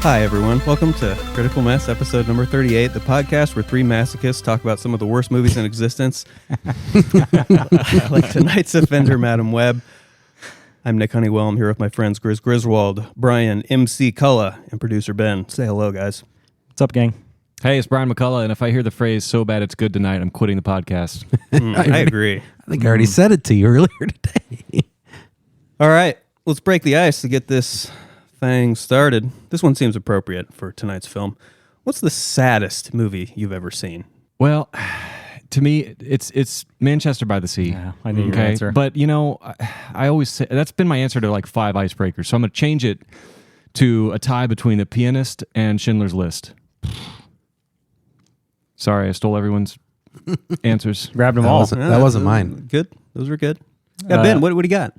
Hi, everyone. Welcome to Critical Mess, episode number 38, the podcast where three masochists talk about some of the worst movies in existence. Like tonight's offender, Madam Webb. I'm Nick Honeywell. I'm here with my friends Gris Griswold, Brian, MC Cullah, and producer Ben. Say hello, guys. What's up, gang? Hey, it's Brian McCullough, and if I hear the phrase "so bad it's good tonight," I'm quitting the podcast. I agree. I think I already said it to you earlier today. All right, let's break the ice to get this thing started. This one seems appropriate for tonight's film. What's the saddest movie you've ever seen? Well, to me, it's Manchester by the Sea. Yeah, I knew your answer. But, you know, I always say, that's been my answer to like 5 icebreakers, so I'm going to change it to a tie between The Pianist and Schindler's List. Sorry, I stole everyone's answers. Grabbed them all. That wasn't mine. Good. Those were good. Yeah, Ben, what do you got?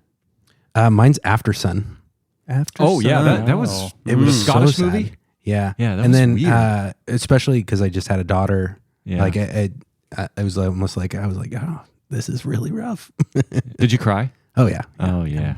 Mine's After Sun. After Sun. That was It was a Scottish so sad. movie. Yeah. Yeah, that and was then weird. especially because I just had a daughter. Yeah. Like it was almost like I was like, oh, this is really rough. Did you cry? Oh yeah. Oh, yeah.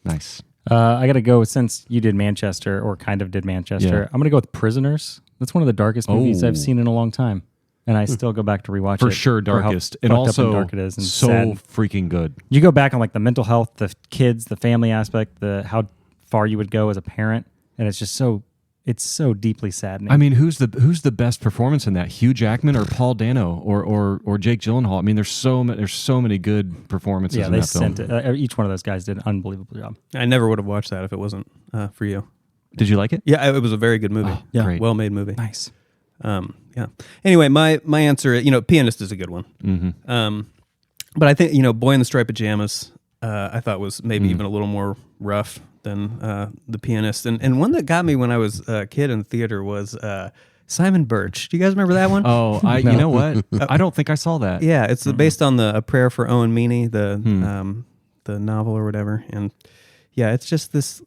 Nice. I got to go, since you did Manchester, or kind of did Manchester, Yeah. I'm going to go with Prisoners. That's one of the darkest movies I've seen in a long time. And I still go back to rewatch it. For sure, how darkest. And fucked up also dark it is and so sad. freaking good. You go back on like the mental health, the kids, the family aspect, the how far you would go as a parent, and it's just so deeply saddening. I mean, who's the best performance in that? Hugh Jackman or Paul Dano or Jake Gyllenhaal? I mean, there's so many good performances. yeah, in they that film. sent it. Each one of those guys did an unbelievable job. I never would have watched that if it wasn't for you. Did you like it? Yeah, it was a very good movie. Oh, yeah. great. Well-made movie. Nice. Yeah. Anyway, my answer, Pianist is a good one. Mm-hmm. But I think, Boy in the Striped Pajamas, I thought was maybe even a little more rough than The Pianist. And one that got me when I was a kid in the theater was Simon Birch. Do you guys remember that one? Oh, No. you know what? I don't think I saw that. Yeah, it's based on A Prayer for Owen Meany, the novel or whatever. And yeah, it's just this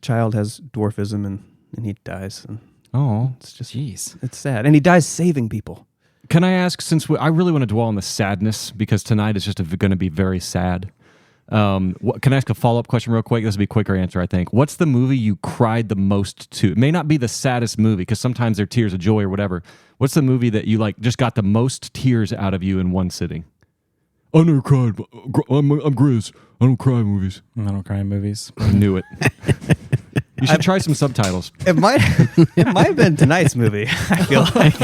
child has dwarfism and he dies. And Oh, it's just, jeez. it's sad. And he dies saving people. Can I ask, since I really want to dwell on the sadness, because tonight is just going to be very sad. Can I ask a follow-up question real quick? This will be a quicker answer, I think. What's the movie you cried the most to? It may not be the saddest movie, because sometimes they're tears of joy or whatever. What's the movie that you like just got the most tears out of you in one sitting? I never cried. I'm Gris. I don't cry in movies. I don't cry in movies. I knew it. You should try some subtitles. It might have been tonight's movie, I feel like.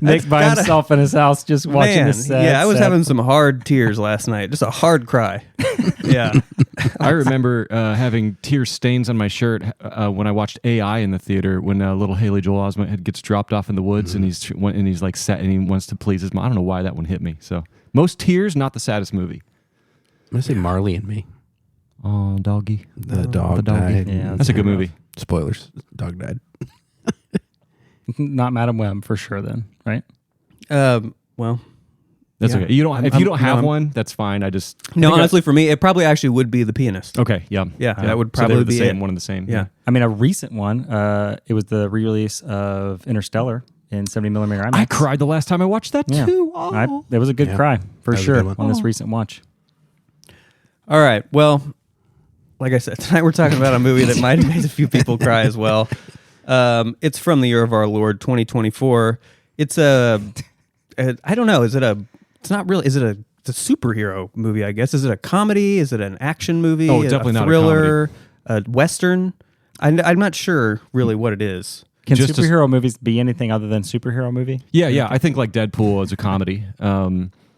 Nick by himself in his house just watching this sad. Yeah, I was sad- having some hard tears last night. Just a hard cry. Yeah. I remember having tear stains on my shirt when I watched AI in the theater when little Haley Joel Osment gets dropped off in the woods and he's like sad and he wants to please his mom. I don't know why that one hit me. So most tears, not the saddest movie. I'm gonna say Marley and Me. Oh, doggy. The dog doggy. died. Yeah, That's a good movie. Spoilers. Dog died. Not Madam Webb for sure. Then, right? Well, That's yeah. okay. You don't. If you don't have one, that's fine. honestly, for me, it probably actually would be The Pianist. Okay. Yeah. Yeah, that would So they probably were the be same. it. One and the same. Yeah. I mean, a recent one. It was the re-release of Interstellar in 70mm IMAX. I cried the last time I watched that Yeah. too. Oh. It was a good Yeah. cry for That was a sure good one. on this recent watch. All right. Well, like I said, tonight we're talking about a movie that might have made a few people cry as well. It's from the year of our Lord, 2024. It's I don't know. It's a superhero movie, I guess. Is it a comedy? Is it an action movie? Oh, definitely not a thriller, a western? I'm not sure really what it is. Can Just to- superhero movies be anything other than superhero movie? Yeah. I think like Deadpool is a comedy.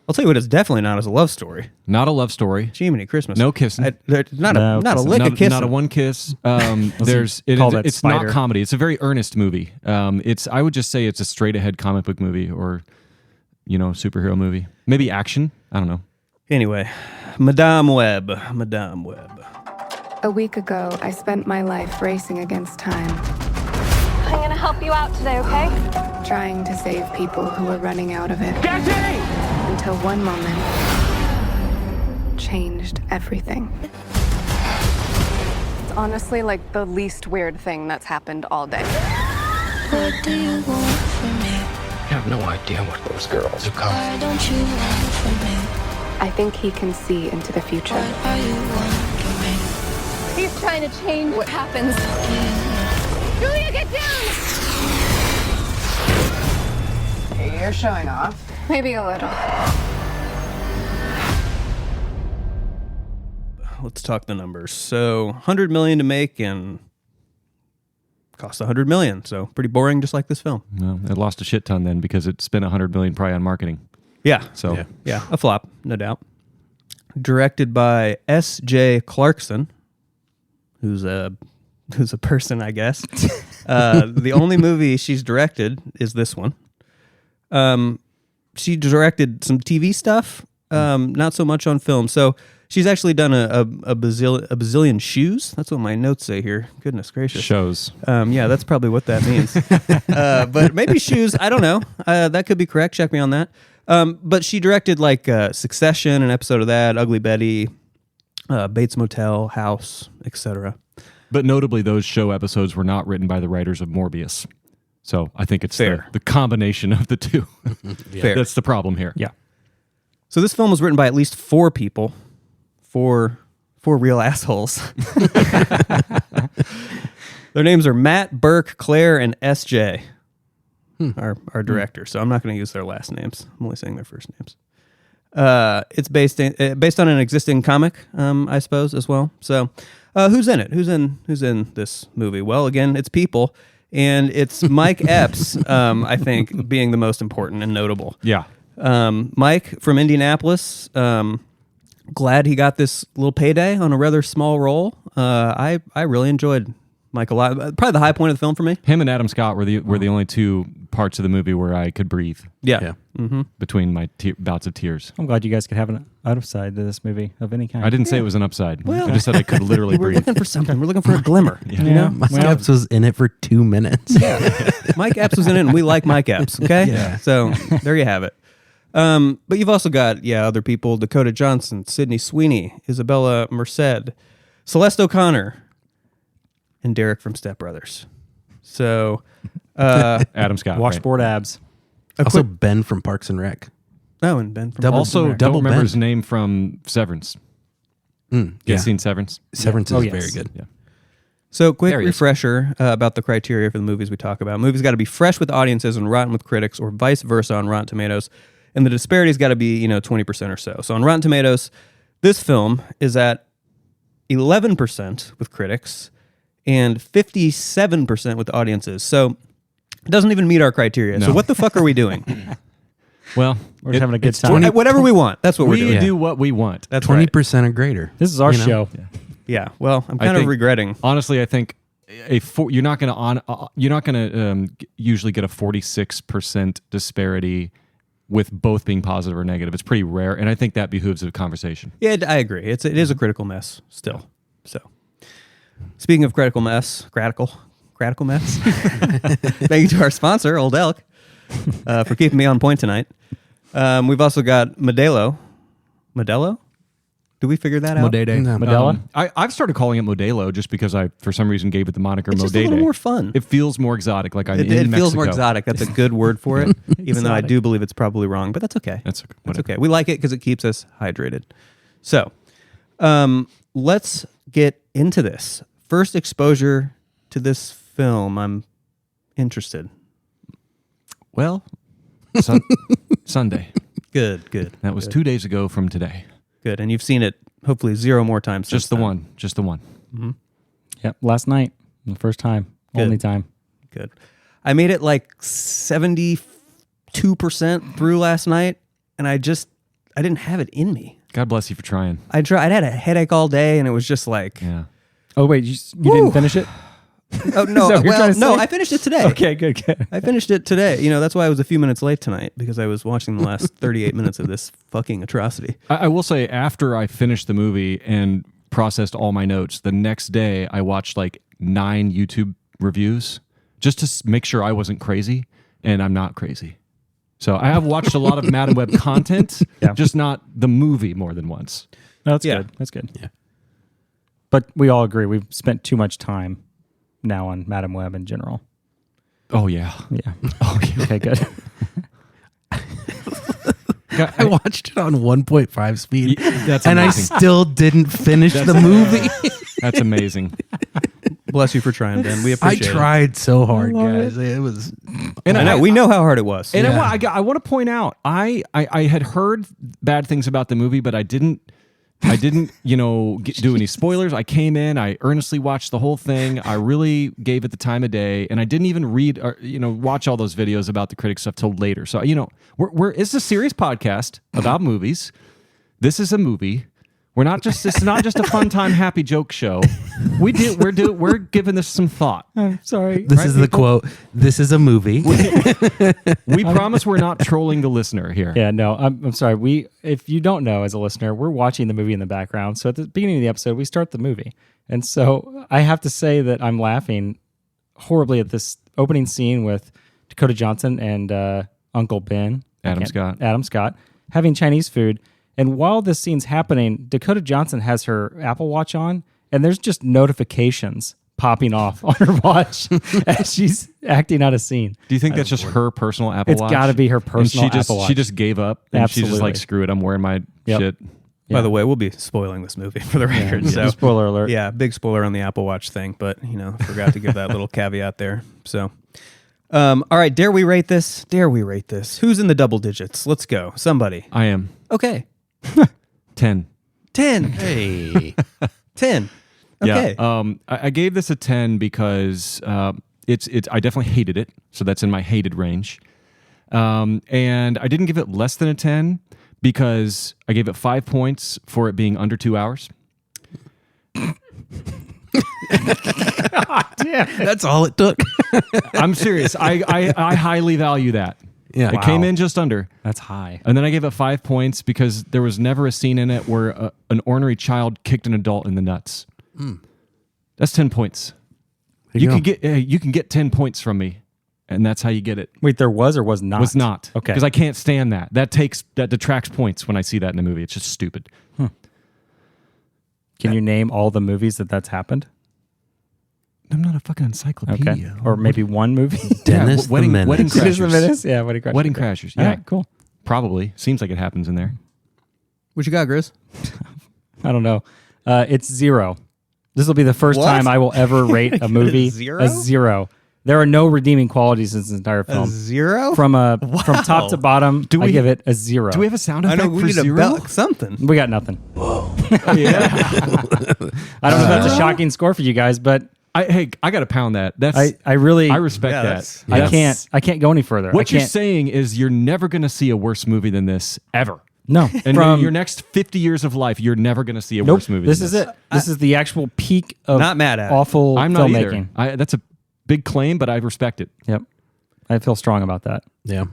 I'll tell you what, it's definitely not as a love story. Not a love story. Jiminy Christmas. No kissing. Not a lick of kissing. Not a one kiss. It's that not Spider. comedy. It's a very earnest movie. I would just say it's a straight ahead comic book movie or, superhero movie. Maybe action. I don't know. Anyway, Madame Webb. A week ago, I spent my life racing against time, I'm gonna help you out today, okay? trying to save people who were running out of it. Until one moment changed everything. It's honestly like the least weird thing that's happened all day. What do you want from me? I have no idea what those girls are called. Why don't you want from me? I think he can see into the future. What are you wanting me? These trying to change what happens. Julia, get down! You're showing off. Maybe a little. Let's talk the numbers. So 100 million to make and cost 100 million. So pretty boring, just like this film. No, it lost a shit ton then because it spent 100 million probably on marketing. Yeah. So Yeah, a flop, no doubt. Directed by S.J. Clarkson, who's a person, I guess. The only movie she's directed is this one. She directed some TV stuff, not so much on film. So she's actually done a bazillion shoes. That's what my notes say here. Goodness gracious. shows. Yeah, that's probably what that means. But maybe shoes. I don't know. That could be correct. Check me on that. But she directed like Succession, an episode of that, Ugly Betty, Bates Motel, House, etc. But notably, those show episodes were not written by the writers of Morbius. So I think it's Fair. the combination of the two. Fair. That's the problem here. Yeah. So this film was written by at least 4 people, four real assholes. Their names are Matt, Burke, Claire, and S.J. Our director. So I'm not going to use their last names. I'm only saying their first names. It's based on an existing comic, I suppose, as well. So who's in it? Who's in this movie? Well, again, it's people, and it's Mike Epps. I think being the most important and notable. Yeah. Mike from Indianapolis. Glad he got this little payday on a rather small role. I really enjoyed Mike a lot. Probably the high point of the film for me. Him and Adam Scott were the only two parts of the movie where I could breathe Yeah. between my bouts of tears. I'm glad you guys could have an upside to this movie of any kind. I didn't say it was an upside. I just said I could literally We're breathe. looking for something. We're looking for a glimmer. You know? Mike Epps was in it for 2 minutes. Mike Epps was in it, and we like Mike Epps. Okay. Yeah. So there you have it. But you've also got other people: Dakota Johnson, Sydney Sweeney, Isabela Merced, Celeste O'Connor, and Derek from Step Brothers. So Adam Scott. Washboard abs. Also, Ben from Parks and Rec. Oh, and Ben from Double- Also, Double don't remember Ben. his name from Severance. You Yeah. seen Severance? Severance Oh, is yes. very good. Yeah. So, quick There he is. refresher about the criteria for the movies we talk about. Movies got to be fresh with audiences and rotten with critics, or vice versa on Rotten Tomatoes. And the disparity's got to be 20% or so. So on Rotten Tomatoes, this film is at 11% with critics and 57% with audiences. So it doesn't even meet our criteria. So No. what the fuck are we doing? Well, We're just having a good it's time. Whatever we want. That's what we're we doing. do what we want. That's right. 20% or greater. This is our You know? show. Yeah. Well, I'm I kind of think- regretting. Honestly, I think you're not going to usually get a 46% disparity with both being positive or negative. It's pretty rare, and I think that behooves a conversation. Yeah, I agree. It is a critical mess still. So, speaking of critical mess, critical mess. Thank you to our sponsor, Old Elk, for keeping me on point tonight. We've also got Modelo. Modelo? Did we figure that out? Modede. No. Modella? I've started calling it Modelo just because I, for some reason, gave it the moniker It's Modede. just a little more fun. It feels more exotic, like I'm It in feels more Mexico. exotic. That's a good word for it, even though I Exotic. do believe it's probably wrong. But that's okay. That's That's okay. We like it because it keeps us hydrated. So, let's get into this. First exposure to this film. I'm interested. Well, Sunday. Good. That was good. 2 days ago from today. Good. And you've seen it hopefully 0 more times. Just the since then. one. Just the one. Yep. Last night. The first time. Good. Only time. Good. I made it like 72% through last night, and I didn't have it in me. God bless you for trying. I'd had a headache all day, and it was just like, Yeah. Oh, wait. You didn't finish it? oh no, Is that what you're trying to no, say? I finished it today. Okay, good. I finished it today. That's why I was a few minutes late tonight, because I was watching the last 38 minutes of this fucking atrocity. I will say, after I finished the movie and processed all my notes, the next day I watched like 9 YouTube reviews just to make sure I wasn't crazy, and I'm not crazy. So I have watched a lot of Madame Web content, just not the movie more than once. No, that's Yeah. good. That's good. Yeah. But we all agree we've spent too much time now on Madame Web in general. Oh, yeah. Yeah. Okay, good. I watched it on 1.5 speed, That's and I amazing. still didn't finish the movie. That's amazing. Bless you for trying, Ben. We I appreciate it. tried so hard, guys. It was. And I know, we know how hard it was. And I want to point out, I had heard bad things about the movie, but I didn't, do any spoilers. I came in, I earnestly watched the whole thing. I really gave it the time of day, and I didn't even read or, watch all those videos about the critic stuff till later. So, it's a serious podcast about movies. This is a movie. It's not just a fun time, happy joke show. We're giving this some thought. I'm sorry. This is the quote. This is a movie. We promise we're not trolling the listener here. Yeah, no, I'm sorry. If you don't know, as a listener, we're watching the movie in the background. So at the beginning of the episode, we start the movie, and so I have to say that I'm laughing horribly at this opening scene with Dakota Johnson and Uncle Ben, Adam Scott, having Chinese food. And while this scene's happening, Dakota Johnson has her Apple Watch on, and there's just notifications popping off on her watch as she's acting out a scene. Do you think that's just her personal Apple Watch? It's got to be her personal Apple Watch. She just gave up, and Absolutely. she's just like, screw it, I'm wearing my shit. By the way, we'll be spoiling this movie for the record. So spoiler alert. Yeah, big spoiler on the Apple Watch thing, but forgot to give that little caveat there. So, all right, dare we rate this? Dare we rate this? Who's in the double digits? Let's go. Somebody. I am. Okay. 10. 10. Hey. 10. Okay. Yeah. I gave this a 10 because it's I definitely hated it, so that's in my hated range. And I didn't give it less than a 10 because I gave it 5 points for it being under 2 hours. That's all it took. I'm serious. I highly value that. Yeah. It came in just under. That's high. And then I gave it 5 points because there was never a scene in it where an ornery child kicked an adult in the nuts. That's 10 points. You can get 10 points from me, and that's how you get it. Wait, there was or was not? Was not. Okay. Because I can't stand that. That detracts points when I see that in a movie. It's just stupid. Can you name all the movies that's happened? I'm not a fucking encyclopedia. Okay. Or maybe one movie? Dennis the Menace. Wedding Dennis the Crashers. Menace? Yeah, Wedding Crashers. Wedding Crashers. Yeah. All right, cool. Probably. Seems like it happens in there. What you got, Gris? I don't know. It's 0. This will be the first What? time I will ever rate a movie zero? a 0. There are no redeeming qualities in this entire film. 0? From top to bottom, I give it a 0. Do we have a sound I effect know we for need zero? something. We got nothing. Yeah. I don't know if that's a shocking score for you guys, but I got to pound that. That's I really I respect Yeah, that. that's- I can't go any further. What I you're can't, saying is you're never going to see a worse movie than this ever. No. And From in your next 50 years of life, you're never going to see a nope, worse movie this than is it. This is the actual peak of Not mad at it. awful I'm not filmmaking. either. That's a big claim, but I respect it. Yep. I feel strong about that. Yeah.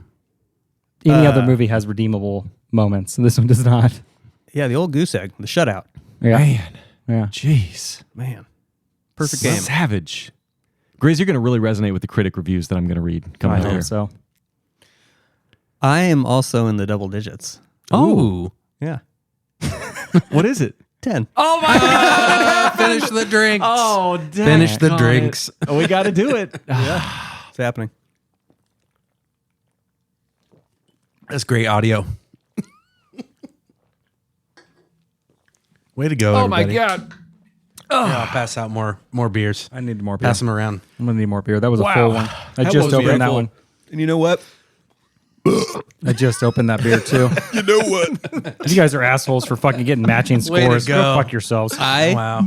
Any other movie has redeemable moments. This one does not. Yeah, the old goose egg, the shutout. Yeah. Man. Yeah. Jeez. Man. Perfect game. Savage. Grizz, you're going to really resonate with the critic reviews that I'm going to read coming I out hope here. so. I am also in the double digits. Oh. Yeah. What is it? 10. Oh, my God. Finish the drinks. Oh, dang. Finish the drinks. Oh, we got to do it. It's happening. That's great audio. Way to go, Oh, everybody. my God. Yeah, I'll pass out more beers. I need more beer. Pass them around. I'm going to need more beer. That was a Wow. full one. I That just was opened that beautiful. one. And you know what? I just opened that beer too. You know what? You guys are assholes for fucking getting matching Way to scores. go. Fuck yourselves. Wow.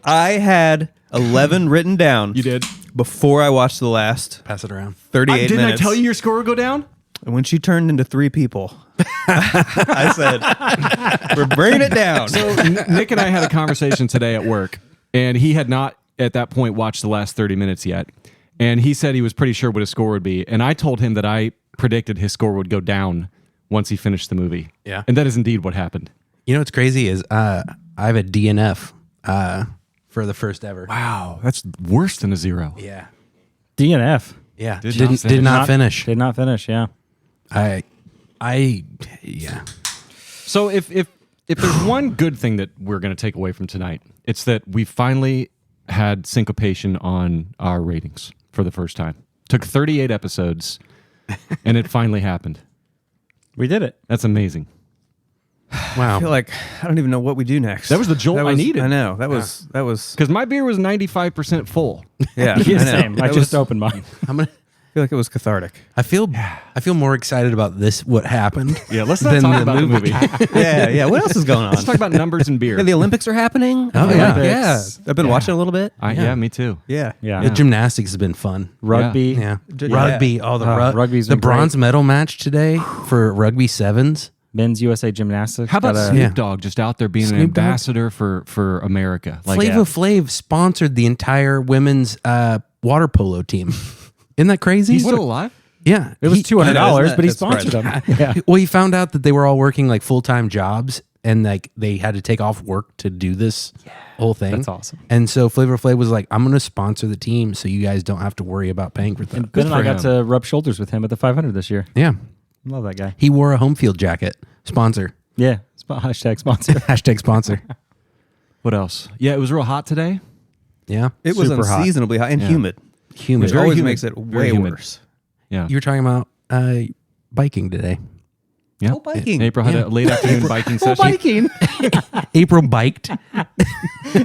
I had 11 written down. You did? Before I watched the last Pass it around. 38 Didn't minutes. I tell you your score would go down? And when she turned into 3 people, I said, we're bringing it down. So Nick and I had a conversation today at work, and he had not at that point watched the last 30 minutes yet. And he said he was pretty sure what his score would be. And I told him that I predicted his score would go down once he finished the movie. Yeah. And that is indeed what happened. You know what's crazy is I have a DNF for the first ever. Wow, that's worse than a 0. Yeah. DNF. Yeah. Did Did not finish. not finish. Did not finish, yeah. Yeah. So if there's one good thing that we're going to take away from tonight, it's that we finally had syncopation on our ratings for the first time. Took 38 episodes, and it finally happened. We did it. That's amazing. Wow. I feel like I don't even know what we do next. That was the jolt I needed. I know. That was Because my beer was 95% full. yeah. Yeah, I know. same. I That just was- opened mine. I'm gonna. I feel like it was cathartic. I feel more excited about this. What happened? Yeah, let's not than talk the about the movie. Yeah. What else is going on? Let's talk about numbers and beer. Yeah, the Olympics are happening. Oh, I yeah. feel yeah. I've been watching a little bit. Yeah, me too. Yeah. Yeah. The gymnastics has been fun. Rugby. Yeah, Yeah. rugby. Oh, rugby's the been great. bronze medal match today for rugby sevens. Men's USA gymnastics. How about got a- Snoop Yeah. Dogg just out there being an Snoop Dogg? ambassador for America? Flava Flav sponsored the entire women's water polo team. Isn't that crazy? he's still alive? Yeah, It was He- $200, but he That's sponsored them. surprising. Yeah. Well, he found out that they were all working like full-time jobs and like they had to take off work to do this whole thing. That's awesome. And so Flavor Flav was like, I'm going to sponsor the team so you guys don't have to worry about paying for them. Ben and I for got to rub shoulders with him at the 500 this year. Yeah. Love that guy. He wore a home field jacket. Sponsor. Yeah. Hashtag sponsor. Hashtag sponsor. What else? Yeah, it was real hot today. Yeah. It was Super hot. unseasonably hot and Yeah. humid, Humid. which always humid. makes it Very way humid. worse. Yeah. You were talking about biking today. Yeah. Oh, biking. April had a late afternoon biking session. Biking. April biked.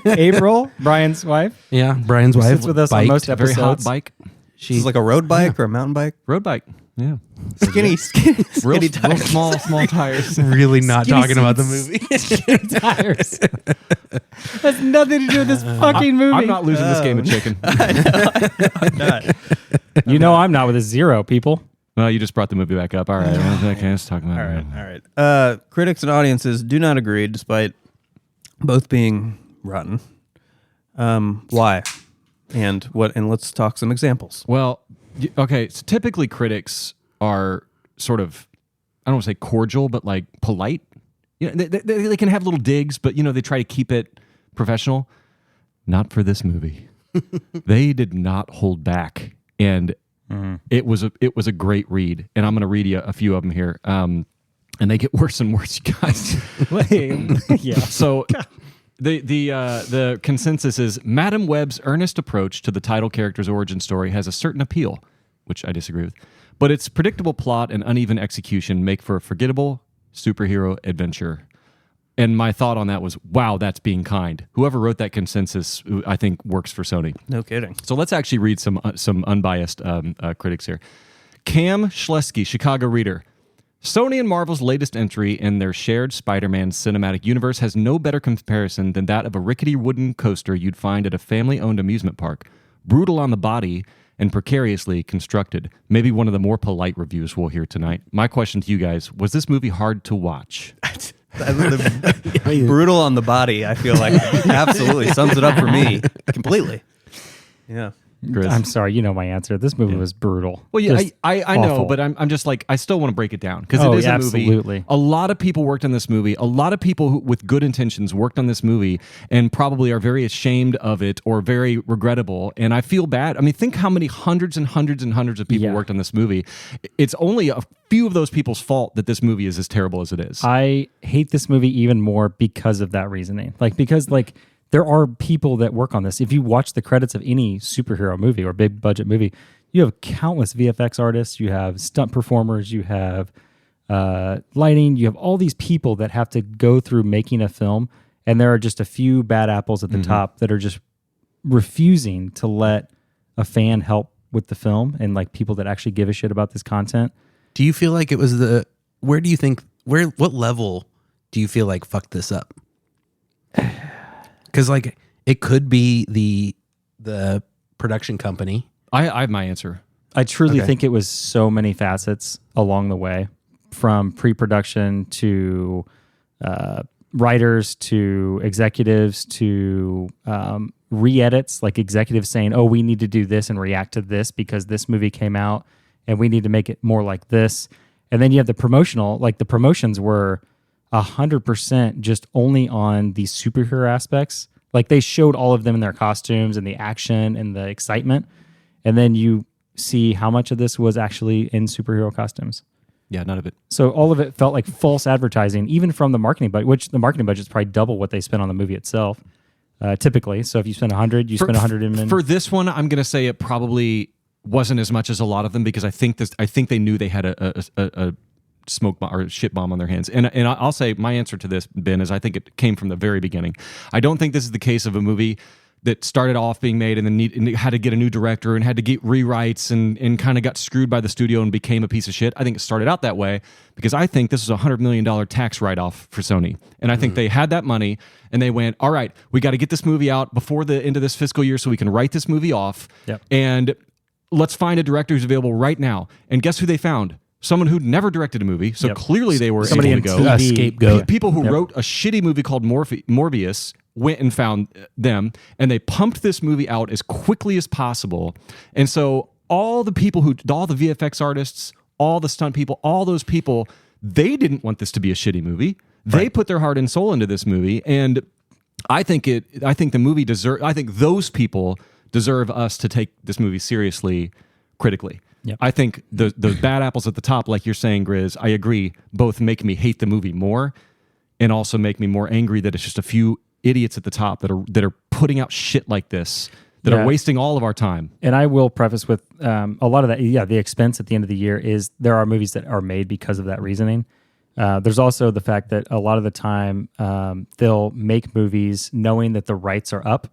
April, Brian's wife. Yeah. Brian's wife Sits with us on biked. most Very hot episodes. bike. This is like a road bike or a mountain bike. Road bike. Yeah. Skinny Real tires. small tires. Really not Skinny talking about the seats. movie. Tires. Has nothing to do with this fucking movie. I'm not losing this game of chicken. You know I'm not with a zero, people. Well, you just brought the movie back up. All right. Okay, let's talk about it. All right. Critics and audiences do not agree, despite both being rotten. Why? And what? And let's talk some examples. Well, okay. So typically critics are sort of, I don't want to say cordial, but like polite. You know, they can have little digs, but they try to keep it professional. Not for this movie. They did not hold back, and it was a great read. And I'm going to read you a few of them here. And they get worse and worse, you guys. Yeah. So the consensus is Madam Webb's earnest approach to the title character's origin story has a certain appeal, which I disagree with. But its predictable plot and uneven execution make for a forgettable superhero adventure. And my thought on that was, wow, that's being kind. Whoever wrote that consensus, I think, works for Sony. No kidding. So let's actually read some unbiased critics here. Cam Schlesky, Chicago Reader. Sony and Marvel's latest entry in their shared Spider-Man cinematic universe has no better comparison than that of a rickety wooden coaster you'd find at a family-owned amusement park. Brutal on the body and precariously constructed. Maybe one of the more polite reviews we'll hear tonight. My question to you guys, was this movie hard to watch? Brutal on the body, I feel like absolutely sums it up for me completely. Yeah. Gris? I'm sorry, you know my answer. This movie was brutal. Well, yeah, Just I know, awful. but I'm just like, I still want to break it down because Oh, it is a absolutely. movie. A lot of people worked on this movie. A lot of people with good intentions worked on this movie and probably are very ashamed of it or very regrettable. And I feel bad. I mean, think how many hundreds and hundreds and hundreds of people Yeah. worked on this movie. It's only a few of those people's fault that this movie is as terrible as it is. I hate this movie even more because of that reasoning. Because there are people that work on this. If you watch the credits of any superhero movie or big budget movie, you have countless VFX artists, you have stunt performers, you have lighting, you have all these people that have to go through making a film, and there are just a few bad apples at the top that are just refusing to let a fan help with the film and people that actually give a shit about this content. Do you feel like it was what level do you feel like fucked this up? Because it could be the production company. I have my answer. I truly Okay. think it was so many facets along the way, from pre-production to writers to executives to re-edits, like executives saying, "Oh, we need to do this and react to this because this movie came out, and we need to make it more like this." And then you have the promotional, the promotions were 100% just only on the superhero aspects. They showed all of them in their costumes and the action and the excitement. And then you see how much of this was actually in superhero costumes. Yeah, none of it. So all of it felt like false advertising, even from the marketing budget, which the marketing budget is probably double what they spent on the movie itself, typically. So if you spend 100, you spend 100 in. For this one, I'm going to say it probably wasn't as much as a lot of them because I think they knew they had a smoke bomb or shit bomb on their hands. And I'll say my answer to this, Ben, is I think it came from the very beginning. I don't think this is the case of a movie that started off being made and then had to get a new director and had to get rewrites and kind of got screwed by the studio and became a piece of shit. I think it started out that way because I think this was a $100 million tax write-off for Sony. And I think they had that money and they went, all right, we got to get this movie out before the end of this fiscal year so we can write this movie off. Yep. And let's find a director who's available right now. And guess who they found? Someone who'd never directed a movie. So clearly they were somebody able to in go. TV. A scapegoat. People who wrote a shitty movie called Morbius went and found them, and they pumped this movie out as quickly as possible. And so all the VFX artists, all the stunt people, all those people, they didn't want this to be a shitty movie. They put their heart and soul into this movie, and I think those people deserve us to take this movie seriously critically. Yep. I think the bad apples at the top, like you're saying, Gris, I agree, both make me hate the movie more and also make me more angry that it's just a few idiots at the top that are putting out shit like this, that are wasting all of our time. And I will preface with a lot of that. Yeah, the expense at the end of the year is there are movies that are made because of that reasoning. There's also the fact that a lot of the time they'll make movies knowing that the rights are up,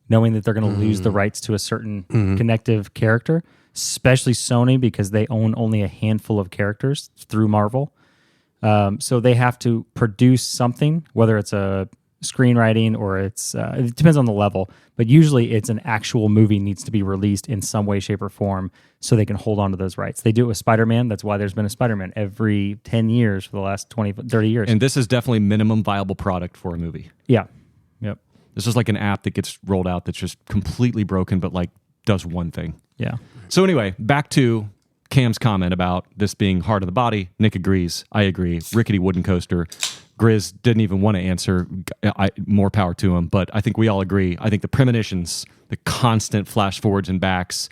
knowing that they're going to lose the rights to a certain connective character, especially Sony because they own only a handful of characters through Marvel. So they have to produce something, whether it's a screenwriting or it depends on the level, but usually it's an actual movie needs to be released in some way, shape, or form so they can hold on to those rights. They do it with Spider-Man. That's why there's been a Spider-Man every 10 years for the last 20, 30 years. And this is definitely minimum viable product for a movie. Yeah. Yep. This is like an app that gets rolled out that's just completely broken, but like does one thing. Yeah. So anyway, back to Cam's comment about this being hard on the body. Nick agrees. I agree. Rickety wooden coaster. Gris didn't even want to answer. More power to him. But I think we all agree. I think the premonitions, the constant flash forwards and backs,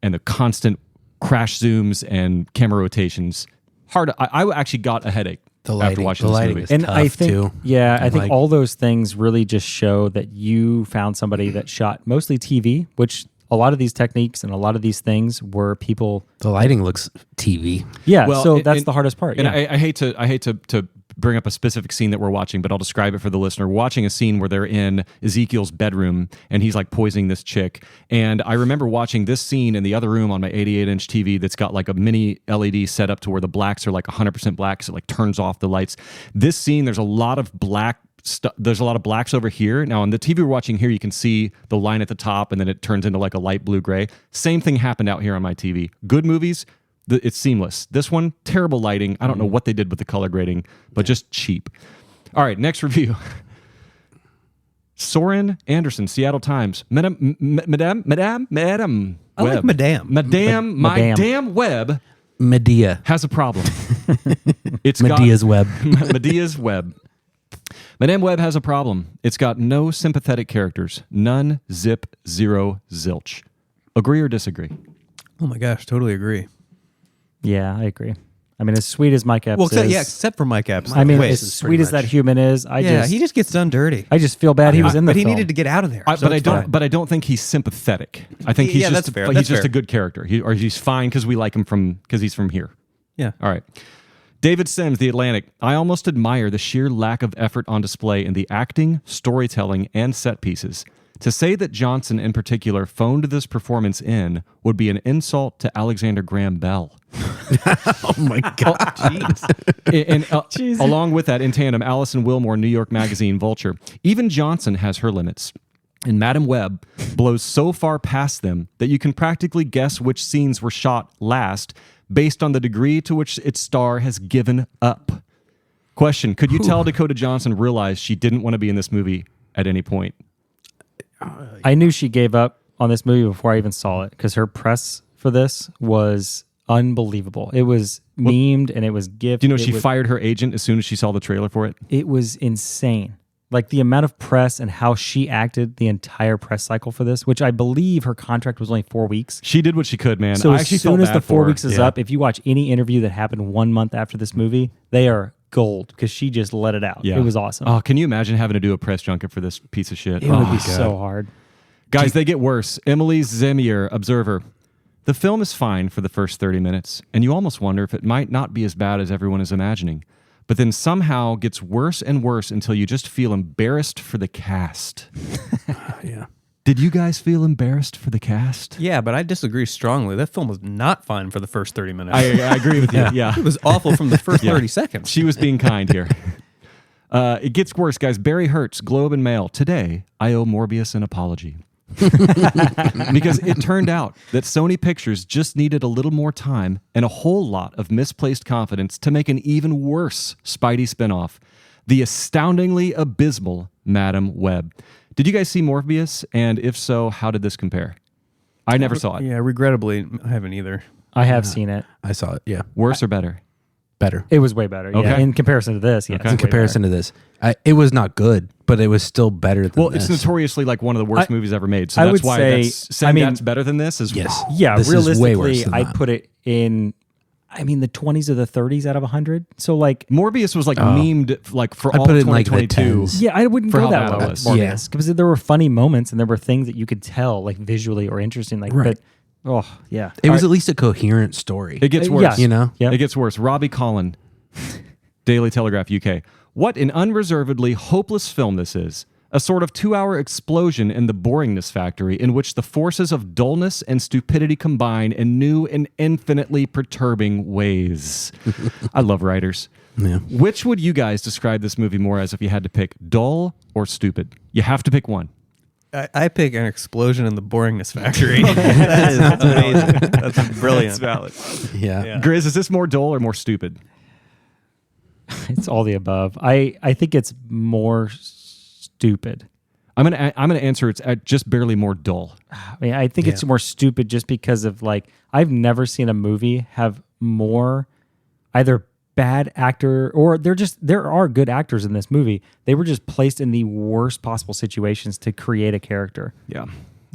and the constant crash zooms and camera rotations, hard. I actually got a headache after watching this movie. And I think, too. I think all those things really just show that you found somebody that shot mostly TV, which a lot of these techniques and a lot of these things were people. The lighting looks TV. Yeah, Well, so that's the hardest part. And Yeah. I hate to bring up a specific scene that we're watching, but I'll describe it for the listener. We're watching a scene where they're in Ezekiel's bedroom and he's like poisoning this chick. And I remember watching this scene in the other room on my 88-inch TV that's got like a mini LED set up to where the blacks are like 100% black, so it like turns off the lights. This scene, there's a lot of black. There's a lot of blacks over here. Now on the TV we're watching here, you can see the line at the top and then it turns into like a light blue gray. Same thing happened out here on my TV. Good movies, it's seamless. This one, terrible lighting. I don't know what they did with the color grading, but just cheap. All right, next review. Soren Anderson, Seattle Times. Madame I like Madame. Madame Webb Medea. has a problem. It's Medea's Web. Medea's Web. Madame Webb has a problem. It's got no sympathetic characters. None, zip, zero, zilch. Agree or disagree? Oh my gosh, totally agree. Yeah, I agree. I mean, as sweet as Mike Epps is. Except for Mike Epps. I mean, Wait, as sweet as that human is, he just gets done dirty. I just feel bad he was in the But he film. needed to get out of there. But I don't think he's sympathetic. I think he's Yeah, just that's fair. he's That's just fair. a good character. He's fine because we like him because he's from here. Yeah. All right. David Sims, The Atlantic. I almost admire the sheer lack of effort on display in the acting, storytelling, and set pieces. To say that Johnson in particular phoned this performance in would be an insult to Alexander Graham Bell. Oh my God. And along with that, in tandem, Alison Wilmore, New York Magazine, Vulture. Even Johnson has her limits. And Madame Webb blows so far past them that you can practically guess which scenes were shot last based on the degree to which its star has given up. Question, could you tell Dakota Johnson realized she didn't want to be in this movie at any point? I knew she gave up on this movie before I even saw it because her press for this was unbelievable. It was memed and it was gifted. Do you know she fired her agent as soon as she saw the trailer for it? It was insane. Like the amount of press and how she acted the entire press cycle for this, which I believe her contract was only 4 weeks. She did what she could, man. So I as actually soon felt as bad the 4 for her. weeks is up, if you watch any interview that happened 1 month after this movie, they are gold because she just let it out. Yeah. It was awesome. Oh, can you imagine having to do a press junket for this piece of shit? It would be so hard. Guys, they get worse. Emily Zemier, Observer. The film is fine for the first 30 minutes, and you almost wonder if it might not be as bad as everyone is imagining, but then somehow gets worse and worse until you just feel embarrassed for the cast. Yeah. Did you guys feel embarrassed for the cast? Yeah, but I disagree strongly. That film was not fine for the first 30 minutes. I agree with you. Yeah. It was awful from the first 30 seconds. She was being kind here. It gets worse, guys. Barry Hertz, Globe and Mail. Today, I owe Morbius an apology. Because it turned out that Sony Pictures just needed a little more time and a whole lot of misplaced confidence to make an even worse Spidey spinoff, the astoundingly abysmal Madam Web. Did you guys see Morbius? And if so, how did this compare? I never saw it. Yeah, regrettably, I haven't either. I have seen it. I saw it. Yeah. Worse or better? Better. It was way better. Okay. Yeah. In comparison to this, yeah. Okay. In comparison to this. It was not good, but it was still better than Well, this. it's notoriously like one of the worst movies ever made. So I that's would why say- saying that's better than this is Yes. Yeah, This is way worse realistically, than I'd that. put it in, the 20s or the 30s out of 100. So, like, Morbius was like memed like for I all put of it in like the 2022. 10s. yeah, I wouldn't For go how that bad low it with was. Morbius because there were funny moments and there were things that you could tell, like, visually or interesting. Like, Right. but, oh, yeah. It was at least a coherent story. It gets worse. yeah. You know? Yeah. It gets worse. Robbie Collin, Daily Telegraph UK. What an unreservedly hopeless film this is. A sort of 2-hour explosion in the boringness factory in which the forces of dullness and stupidity combine in new and infinitely perturbing ways. I love writers. Yeah. Which would you guys describe this movie more as if you had to pick dull or stupid? You have to pick one. I pick an explosion in the boringness factory. That is amazing. That's brilliant. valid. Yeah. Gris, is this more dull or more stupid? It's all the above. I think it's more stupid. I'm gonna answer it's just barely more dull. I think it's more stupid just because of, like, I've never seen a movie have more either bad actor or there are good actors in this movie. They were just placed in the worst possible situations to create a character Yeah.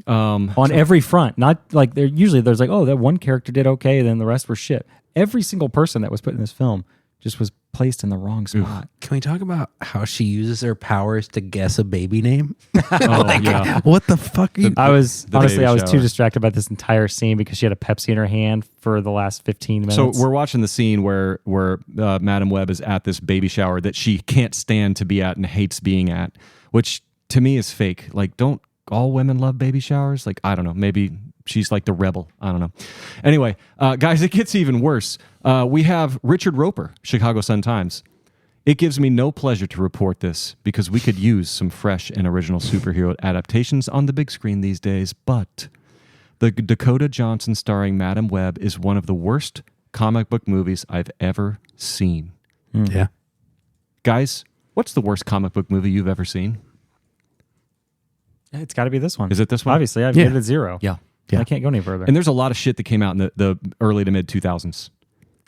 on every front. Not like there's like, oh, that one character did okay, then the rest were shit. Every single person that was put in this film just was placed in the wrong spot. Can we talk about how she uses her powers to guess a baby name? Oh, yeah. What the fuck are you? I was the honestly, baby I was shower. too distracted by this entire scene because she had a Pepsi in her hand for the last 15 minutes. So we're watching the scene where Madam Web is at this baby shower that she can't stand to be at and hates being at, which to me is fake. Like, don't all women love baby showers? Like, I don't know. Maybe she's like the rebel. I don't know. Anyway, guys, it gets even worse. We have Richard Roper, Chicago Sun-Times. It gives me no pleasure to report this because we could use some fresh and original superhero adaptations on the big screen these days, but the Dakota Johnson starring Madam Web is one of the worst comic book movies I've ever seen. Yeah. Guys, what's the worst comic book movie you've ever seen? it's got to be this one. Is it this one? Obviously, I've Yeah. given it 0. Yeah. I can't go any further. And there's a lot of shit that came out in the early to mid 2000s.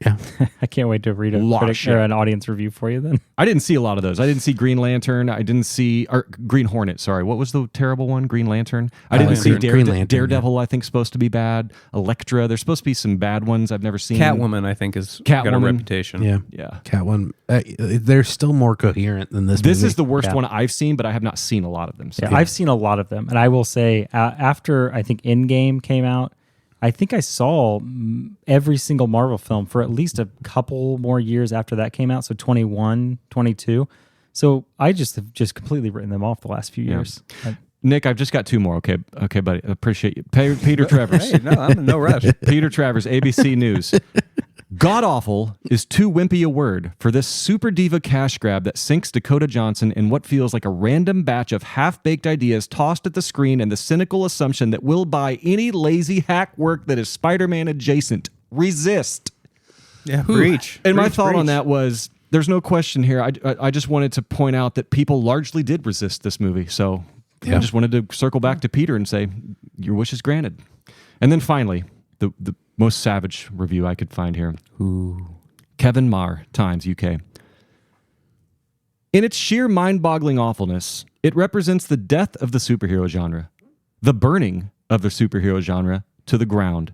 Yeah. I can't wait to read a Lot of critic shit. or an audience review for you then. I didn't see a lot of those. I didn't see Green Lantern. I didn't see Green Hornet. Sorry, what was the terrible one? Green Lantern. I didn't see Green Lantern, Daredevil. I think supposed to be bad. Elektra. There's supposed to be some bad ones I've never seen. Catwoman, I think, has got a Catwoman. reputation. Yeah. Yeah. Catwoman. They're still more coherent than this This movie. is the worst Yeah. one I've seen, but I have not seen a lot of them. So. Yeah, I've seen a lot of them. And I will say, after I think Endgame came out, I think I saw every single Marvel film for at least a couple more years after that came out. So 21, 22. So I just have completely written them off the last few years. Nick, I've just got two more. Okay, buddy. Appreciate you. Peter Travers. Hey, no, I'm in no rush. Peter Travers, ABC News. God awful is too wimpy a word for this super diva cash grab that sinks Dakota Johnson in what feels like a random batch of half-baked ideas tossed at the screen and the cynical assumption that we'll buy any lazy hack work that is Spider-Man adjacent. Resist. Yeah, breach. And my Breach, thought on breach. that was, there's no question here. I just wanted to point out that people largely did resist this movie. So I just wanted to circle back to Peter and say, your wish is granted. And then finally, the most savage review I could find here. Kevin Marr, Times, UK. In its sheer mind-boggling awfulness, it represents the death of the superhero genre, the burning of the superhero genre to the ground,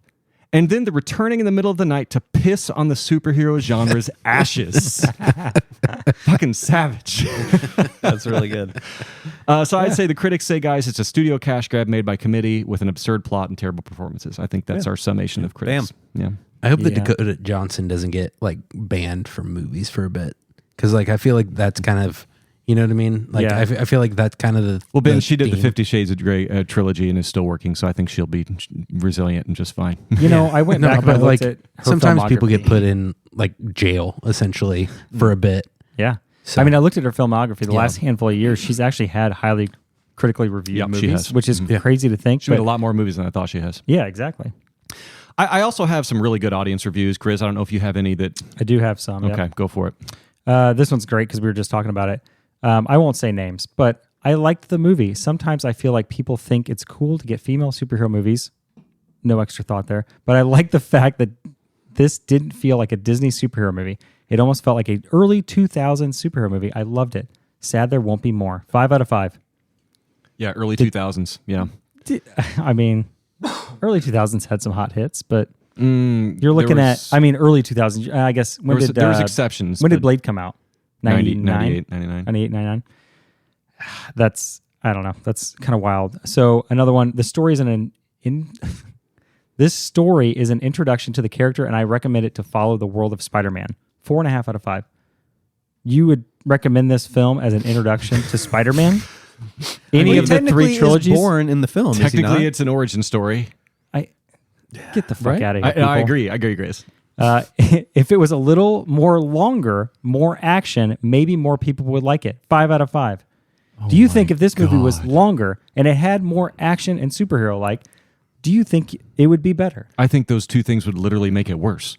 and then the returning in the middle of the night to piss on the superhero genre's ashes. Fucking savage. That's really good. So I'd say the critics say, guys, it's a studio cash grab made by committee with an absurd plot and terrible performances. I think that's our summation of critics. Yeah. I hope that Dakota Johnson doesn't get like banned from movies for a bit, because like I feel like that's kind of, you know what I mean? Like I feel like that's kind of the Ben, the she did the theme. 50 Shades of Grey trilogy and is still working, so I think she'll be resilient and just fine. You know, I went back and I but looked like at her sometimes people filmography. get put in like jail essentially for a bit. Yeah. So- I mean, I looked at her filmography. The last handful of years, she's actually had highly critically reviewed Yep, she movies, has. which is crazy to think. She made but a lot more movies than I thought she has. yeah, exactly. I also have some really good audience reviews. Gris, I don't know if you have any that... I do have some. Okay, Yep. go for it. This one's great because we were just talking about it. I won't say names, but I liked the movie. Sometimes I feel like people think it's cool to get female superhero movies. No extra thought there. But I like the fact that this didn't feel like a Disney superhero movie. It almost felt like an early 2000s superhero movie. I loved it. Sad there won't be more. 5 out of 5. Yeah, early 2000s. Yeah. I mean, early 2000s had some hot hits, but you're there looking was- at, I mean, early 2000s. I guess, when there was exceptions. When did but Blade come out? 98, 99. 98, 99. That's, I don't know. That's kind of wild. So another one, the story is this story is an introduction to the character, and I recommend it to follow the world of Spider-Man. 4.5 out of 5. You would recommend this film as an introduction to Spider-Man? Any of the three trilogies? Is born in the film. Technically, it's an origin story. Get the fuck out of here. I people. agree, Gris. If it was a little more longer, more action, maybe more people would like it. 5 out of 5. Do you think if this movie was longer and it had more action and superhero-like, do you think it would be better? I think those two things would literally make it worse.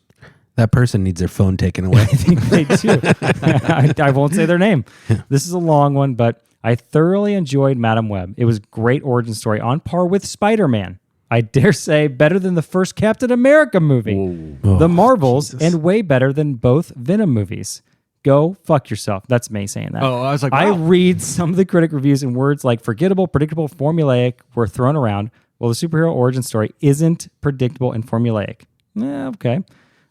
That person needs their phone taken away. I think they do. I won't say their name. This is a long one, but I thoroughly enjoyed Madame Web. It was a great origin story on par with Spider-Man. I dare say better than the first Captain America movie, The Marvels, and way better than both Venom movies. Go fuck yourself. That's me saying that. Oh, I was like, I wow. read some of the critic reviews and words like forgettable, predictable, formulaic were thrown around. Well, the superhero origin story isn't predictable and formulaic. Okay.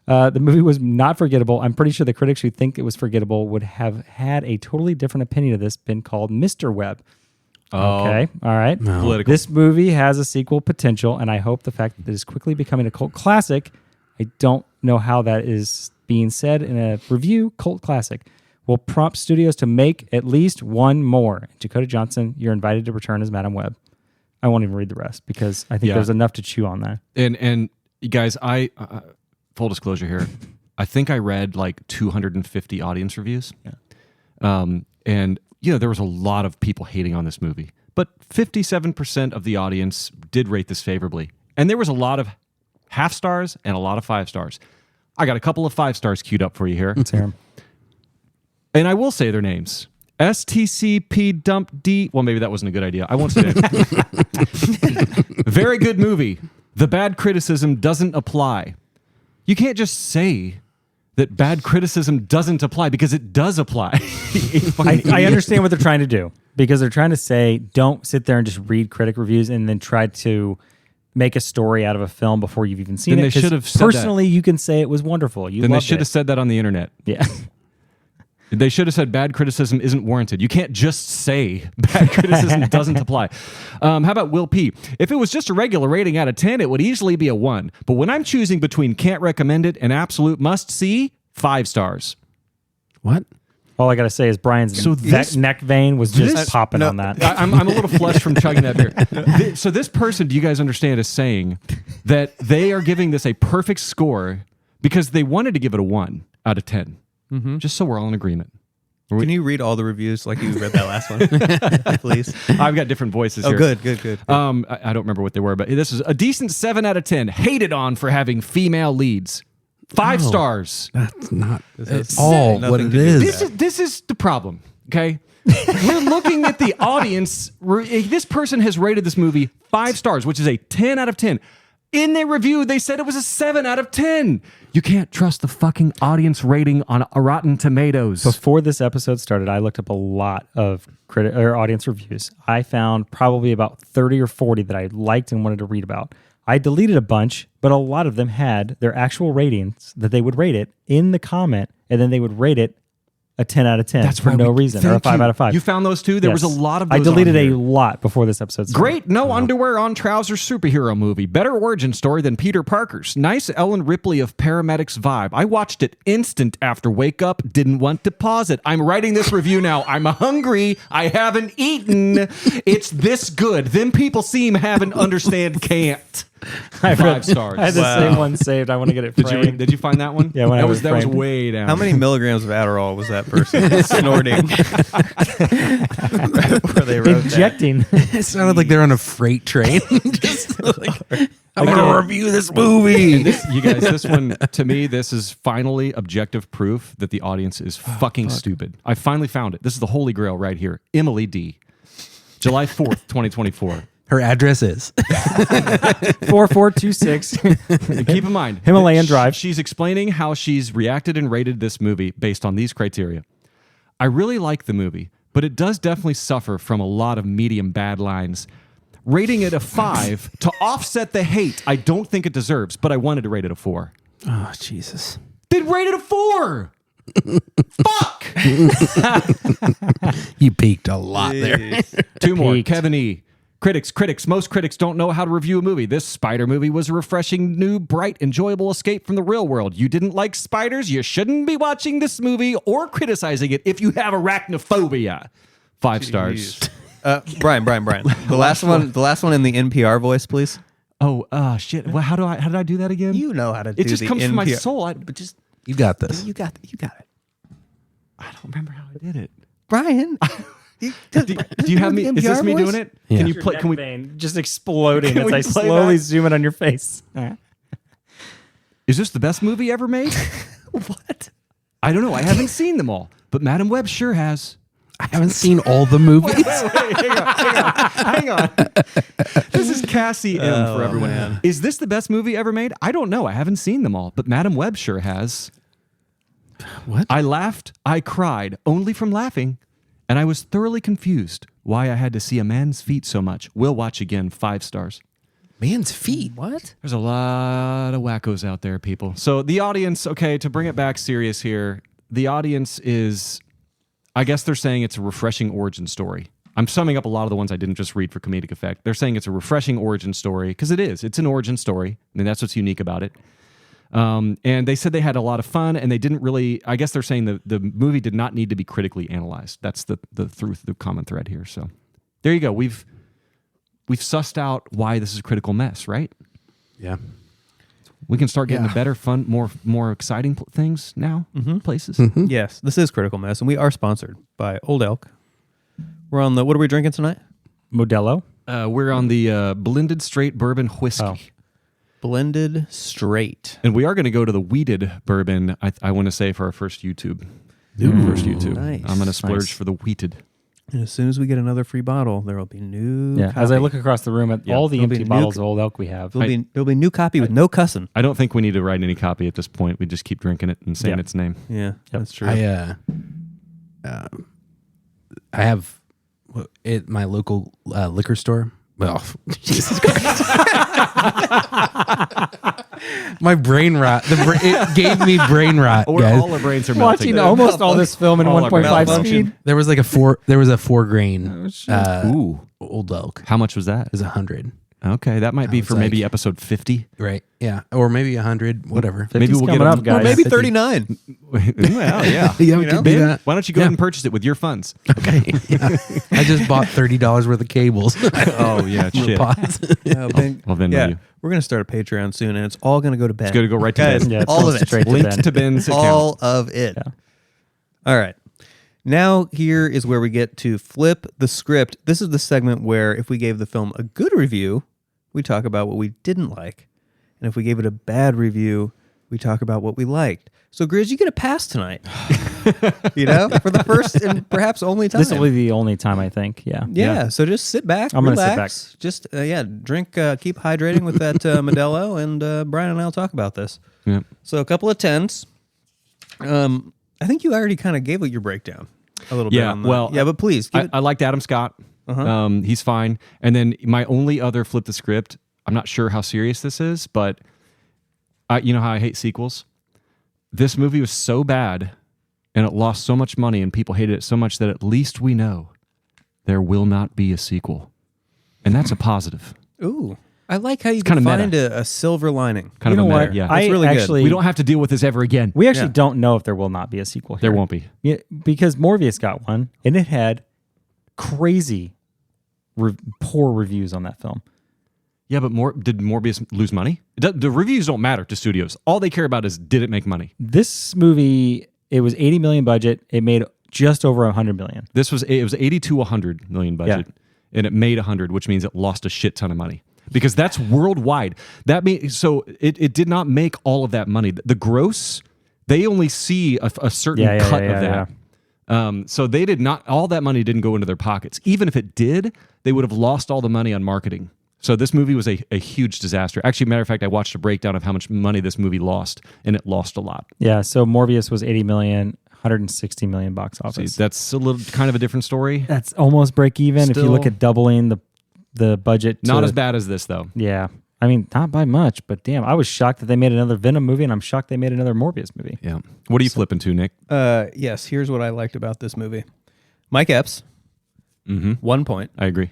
The movie was not forgettable. I'm pretty sure the critics who think it was forgettable would have had a totally different opinion of this, been called Mr. Webb. Okay. All right. Political. This movie has a sequel potential, and I hope the fact that it is quickly becoming a cult classic, I don't know how that is being said in a review, cult classic, will prompt studios to make at least one more. Dakota Johnson, you're invited to return as Madame Web. I won't even read the rest because I think there's enough to chew on that. And you guys, I full disclosure here, I think I read like 250 audience reviews. Yeah. And there was a lot of people hating on this movie, but 57% of the audience did rate this favorably. And there was a lot of half stars and a lot of 5 stars. I got a couple of 5 stars queued up for you here. Let's hear 'em. And I will say their names. STCP Dump D. Well, maybe that wasn't a good idea. I won't say it. Very good movie. The bad criticism doesn't apply. You can't just say that bad criticism doesn't apply because it does apply. I understand what they're trying to do because they're trying to say don't sit there and just read critic reviews and then try to make a story out of a film before you've even seen Then it. they 'Cause should have said that. personally, you can say it was wonderful. You Then they loved should have it. said that on the internet. Yeah. They should have said bad criticism isn't warranted. You can't just say bad criticism doesn't apply. How about Will P? If it was just a regular rating out of 10, it would easily be a 1. But when I'm choosing between can't recommend it and absolute must see, 5 stars. What? All I got to say is Brian's So this- neck vein was just this- popping on that. I'm a little flushed from chugging that beer. So this person, do you guys understand, is saying that they are giving this a perfect score because they wanted to give it a 1 out of 10. Mm-hmm. Just so we're all in agreement. Can you read all the reviews like you read that last one, please? I've got different voices here. Good. I don't remember what they were, but this is a decent 7 out of 10. Hated on for having female leads. 5 stars. That's not has at all nothing what to it do with is. This is the problem, okay? We're looking at the audience. This person has rated this movie 5 stars, which is a 10 out of 10. In their review, they said it was a 7 out of 10. You can't trust the fucking audience rating on Rotten Tomatoes. Before this episode started, I looked up a lot of audience reviews. I found probably about 30 or 40 that I liked and wanted to read about. I deleted a bunch, but a lot of them had their actual ratings that they would rate it in the comment, and then they would rate it a 10 out of 10 for no reason, or a 5 out of 5. You found those too? There was a lot of those. I deleted on here. a lot before this episode started. Great no underwear on trousers superhero movie. Better origin story than Peter Parker's. Nice Ellen Ripley of paramedics vibe. I watched it instant after wake up. Didn't want to pause it. I'm writing this review now. I'm hungry. I haven't eaten. It's this good. Them people seem haven't understand can't. 5 stars. I had the same one saved. I want to get it framed. Did you find that one? Yeah, when I that was framed. way down. How many milligrams of Adderall was that person snorting? Where they wrote that. Injecting. It sounded like they're on a freight train. Just like, I'm gonna review this movie. And this, you guys, this one, to me, this is finally objective proof that the audience is fucking stupid. I finally found it. This is the holy grail right here. Emily D. July 4th, 2024. Her address is 4426. And keep in mind, Himalayan Drive. She's explaining how she's reacted and rated this movie based on these criteria. I really like the movie, but it does definitely suffer from a lot of medium bad lines. Rating it a 5 to offset the hate I don't think it deserves, but I wanted to rate it a 4. Oh, Jesus. Then rate it a 4. Fuck. You peaked a lot there. 2 more. Peaked. Kevin E. Critics. Most critics don't know how to review a movie. This spider movie was a refreshing, new, bright, enjoyable escape from the real world. You didn't like spiders? You shouldn't be watching this movie or criticizing it if you have arachnophobia. 5 stars. Brian. The last one in the NPR voice, please. Oh, shit. Well, how did I do that again? You know how to do it just the comes from my NPR. soul. But just You got this. You got it. I don't remember how I did it. Brian. Do you have me? Is this me doing it? Yeah. Can you play? Can we? Vein just exploding Can as we I play slowly that? zoom in on your face. Is this the best movie ever made? What? I don't know. I haven't seen them all, but Madam Webb sure has. I haven't seen all the movies. Wait, hang on. This is Cassie M for everyone. man. Is this the best movie ever made? I don't know. I haven't seen them all, but Madam Webb sure has. What? I laughed. I cried only from laughing, and I was thoroughly confused why I had to see a man's feet so much. We'll watch again. 5 stars. Man's feet. What? There's a lot of wackos out there, people. So the audience, okay, to bring it back serious here, the audience is, I guess they're saying it's a refreshing origin story. I'm summing up a lot of the ones I didn't just read for comedic effect. They're saying it's a refreshing origin story, because it is. It's an origin story, and that's what's unique about it. And they said they had a lot of fun, and they didn't really, I guess they're saying the movie did not need to be critically analyzed. That's the common thread here. So there you go. We've sussed out why this is a critical mess, right? Yeah. We can start getting Yeah. the better, fun, more exciting things now. Places. Yes, this is Critical Mess, and we are sponsored by Old Elk. We're on the. What are we drinking tonight? Modelo. We're on the blended straight bourbon whiskey. Oh. Blended straight. And we are going to go to the wheated bourbon, I want to say, for our first YouTube. First YouTube. Nice. I'm going to splurge Nice. for the wheated. And as soon as we get another free bottle, there will be new. Yeah. Copy. As I look across the room at all the there'll be empty new bottles co- of Old Elk we have. there'll be new copy with no cussing. I don't think we need to write any copy at this point. We just keep drinking it and saying Yeah. its name. Yeah, that's true. I have at my local liquor store. Well, Jesus Christ. My brain rot. It gave me brain rot, guys. All our brains are melting. Watching almost all this film in All our 1.5 malfunction. speed. There was like a 4 grain Ooh. Old Elk. How much was that? It was 100. Okay, that might be was for maybe like- episode 50. Right. Yeah. Or maybe 100, whatever. Maybe we'll get coming them- up, guys. Or maybe 50. 39. Well, yeah. Yeah, we know? could do Ben, that. why don't you go ahead and purchase it with your funds? Okay. Yeah. I just bought $30 worth of cables. Oh, yeah, shit. Pods. Yeah, Ben, I'll Venmo yeah, you. we're gonna start a Patreon soon, and it's all gonna go to Ben. It's going to go right to Guys, Ben. Yeah, it's all going of it. straight to Linked Ben. to Ben's account. All of it. Yeah. All right. Now here is where we get to flip the script. This is the segment where if we gave the film a good review, we talk about what we didn't like. And if we gave it a bad review, we talk about what we liked. So Grizz, you get a pass tonight. You know, for the first and perhaps only time. This will be the only time, I think. Yeah. Yeah, so just sit back, I'm gonna sit relax. Just drink, keep hydrating with that Modelo, and Brian and I will talk about this. Yeah. So a couple of 10s. I think you already kind of gave your breakdown a little bit. Yeah, On the, well, yeah, but please. Give I liked Adam Scott. He's fine. And then my only other flip the script, I'm not sure how serious this is, but you know how I hate sequels? This movie was so bad and it lost so much money and people hated it so much that at least we know there will not be a sequel. And that's a positive. Ooh. I like how you Kinda can find meta. a silver lining. Kind of a what? meta, yeah. That's really good. We don't have to deal with this ever again. We actually don't know if there will not be a sequel here. There won't be. Yeah, because Morbius got one, and it had crazy poor reviews on that film. Yeah, but did Morbius lose money? The reviews don't matter to studios. All they care about is did it make money? This movie, it was $80 million budget. It made just over $100 million. It was 80 to 100 million budget, and it made 100, which means it lost a shit ton of money because that's worldwide. That means so it did not make all of that money. The gross, they only see a certain cut of that. Yeah. So they did not. All that money didn't go into their pockets. Even if it did, they would have lost all the money on marketing. So this movie was a huge disaster. Actually, matter of fact, I watched a breakdown of how much money this movie lost, and it lost a lot. Yeah, so Morbius was $80 million, $160 million box office. See, that's a little kind of a different story. That's almost break even if you look at doubling the budget. Not as bad as this, though. Yeah. I mean, not by much, but damn, I was shocked that they made another Venom movie, and I'm shocked they made another Morbius movie. Yeah. What are you flipping to, Nick? Yes, here's what I liked about this movie. Mike Epps, 1 point. I agree.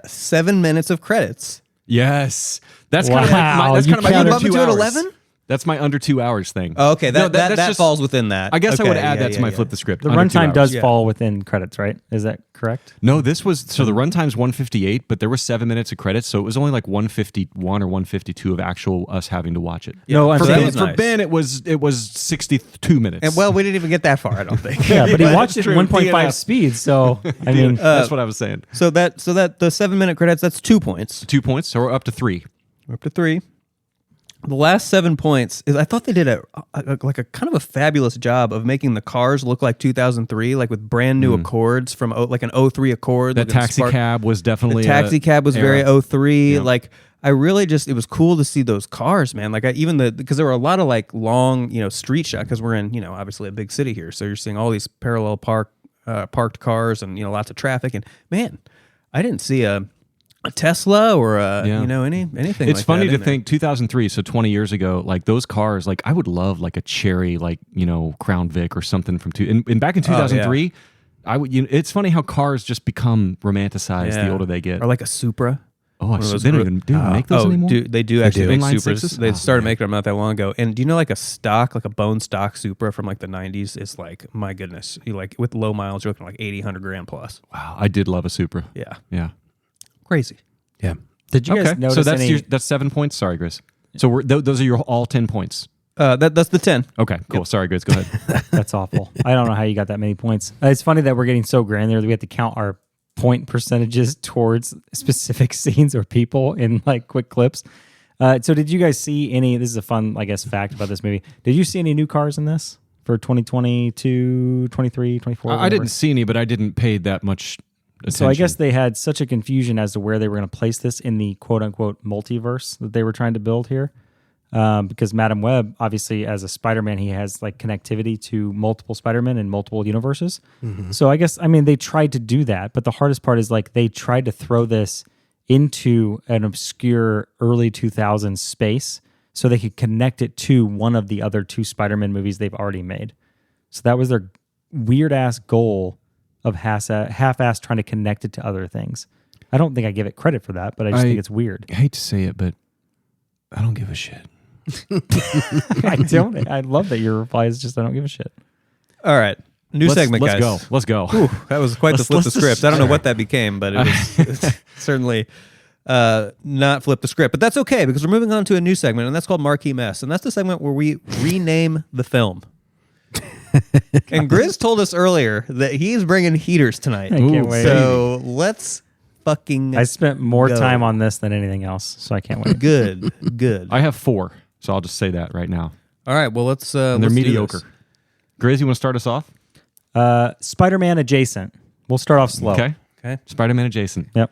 7 minutes of credits. Yes. That's Wow. kind of my You under bumped 2 it to an hours. 11? That's my under 2 hours thing. Oh, okay, No, that that's just- falls within that. I guess I would Okay, add yeah, that to yeah, my yeah. flip the script. The Under 2 runtime does hours. fall within credits, right? Is that correct? No, this was so the runtime's 158, but there were 7 minutes of credits, so it was only like 151 or 152 of actual us having to watch it. No, I'm So that saying was For nice. Ben, it was 62 minutes. And well, we didn't even get that far, I don't think. Yeah, but he Yeah, watched that's it at true. 1.5 DNF. speed, so I mean, that's what I was saying. So that the 7 minute credits, that's 2 points. 2 points, so we're up to 3. We're up to 3. The last 7 points is I thought they did a kind of a fabulous job of making the cars look like 2003, like with brand new Accords from like an 03 Accord. That looking taxi spark- cab was definitely The taxi cab was very era. 03. Yeah. Like I really just it was cool to see those cars, man. Like because there were a lot of like long, street shot because we're in, obviously a big city here. So you're seeing all these parallel parked cars and lots of traffic. And man, I didn't see a Tesla or anything. It's like funny that to in there. think 2003, so 20 years ago, like those cars, like I would love like a cherry, like Crown Vic or something from and back in 2003, I would. It's funny how cars just become romanticized the older they get. or like a Supra. Oh, they don't even make those anymore. They do actually make Inline Supras. sixes? They Oh, started man. making them not that long ago. And do you know like a bone stock Supra from like the 90s is like, my goodness, you like with low miles, you're looking like 80, 100 grand plus. Wow, I did love a Supra. Yeah. Yeah. Crazy. Yeah. did you guys notice so that's any? that's 7 points. Sorry, Gris. So those are your all 10 points. That's the 10. Okay, cool. Sorry, Gris. Go ahead. That's awful. I don't know how you got that many points. It's funny that we're getting so granular that we have to count our point percentages towards specific scenes or people in like quick clips. So did you guys see any? This is a fun, I guess, fact about this movie. Did you see any new cars in this for 2022, 23, 24? I whatever? didn't see any, but I didn't pay that much attention. So I guess they had such a confusion as to where they were going to place this in the quote unquote multiverse that they were trying to build here. Because Madam Webb, obviously, as a Spider-Man, he has like connectivity to multiple Spider-Men in multiple universes. So I guess, they tried to do that, but the hardest part is like they tried to throw this into an obscure early 2000s space so they could connect it to one of the other 2 Spider-Man movies they've already made. So that was their weird-ass goal of half-ass trying to connect it to other things. I don't think I give it credit for that, but I just think it's weird. I hate to say it, but I don't give a shit. I don't. I love that your reply is just I don't give a shit. All right. New segment, let's guys. Let's go. Whew, that was quite the flip the let's script. just- I don't know what that became, but it was certainly not flip the script. But that's okay because we're moving on to a new segment, and that's called Marquee Mess. And that's the segment where we rename the film. And Gris told us earlier that he's bringing heaters tonight. I can't wait. So let's fucking I spent more go. time on this than anything else, so I can't wait. Good. I have 4, so I'll just say that right now. All right, well, let's And they're let's do mediocre. this. Grizz, you want to start us off? Spider-Man adjacent. We'll start off slow. Okay. Okay. Spider-Man adjacent. Yep.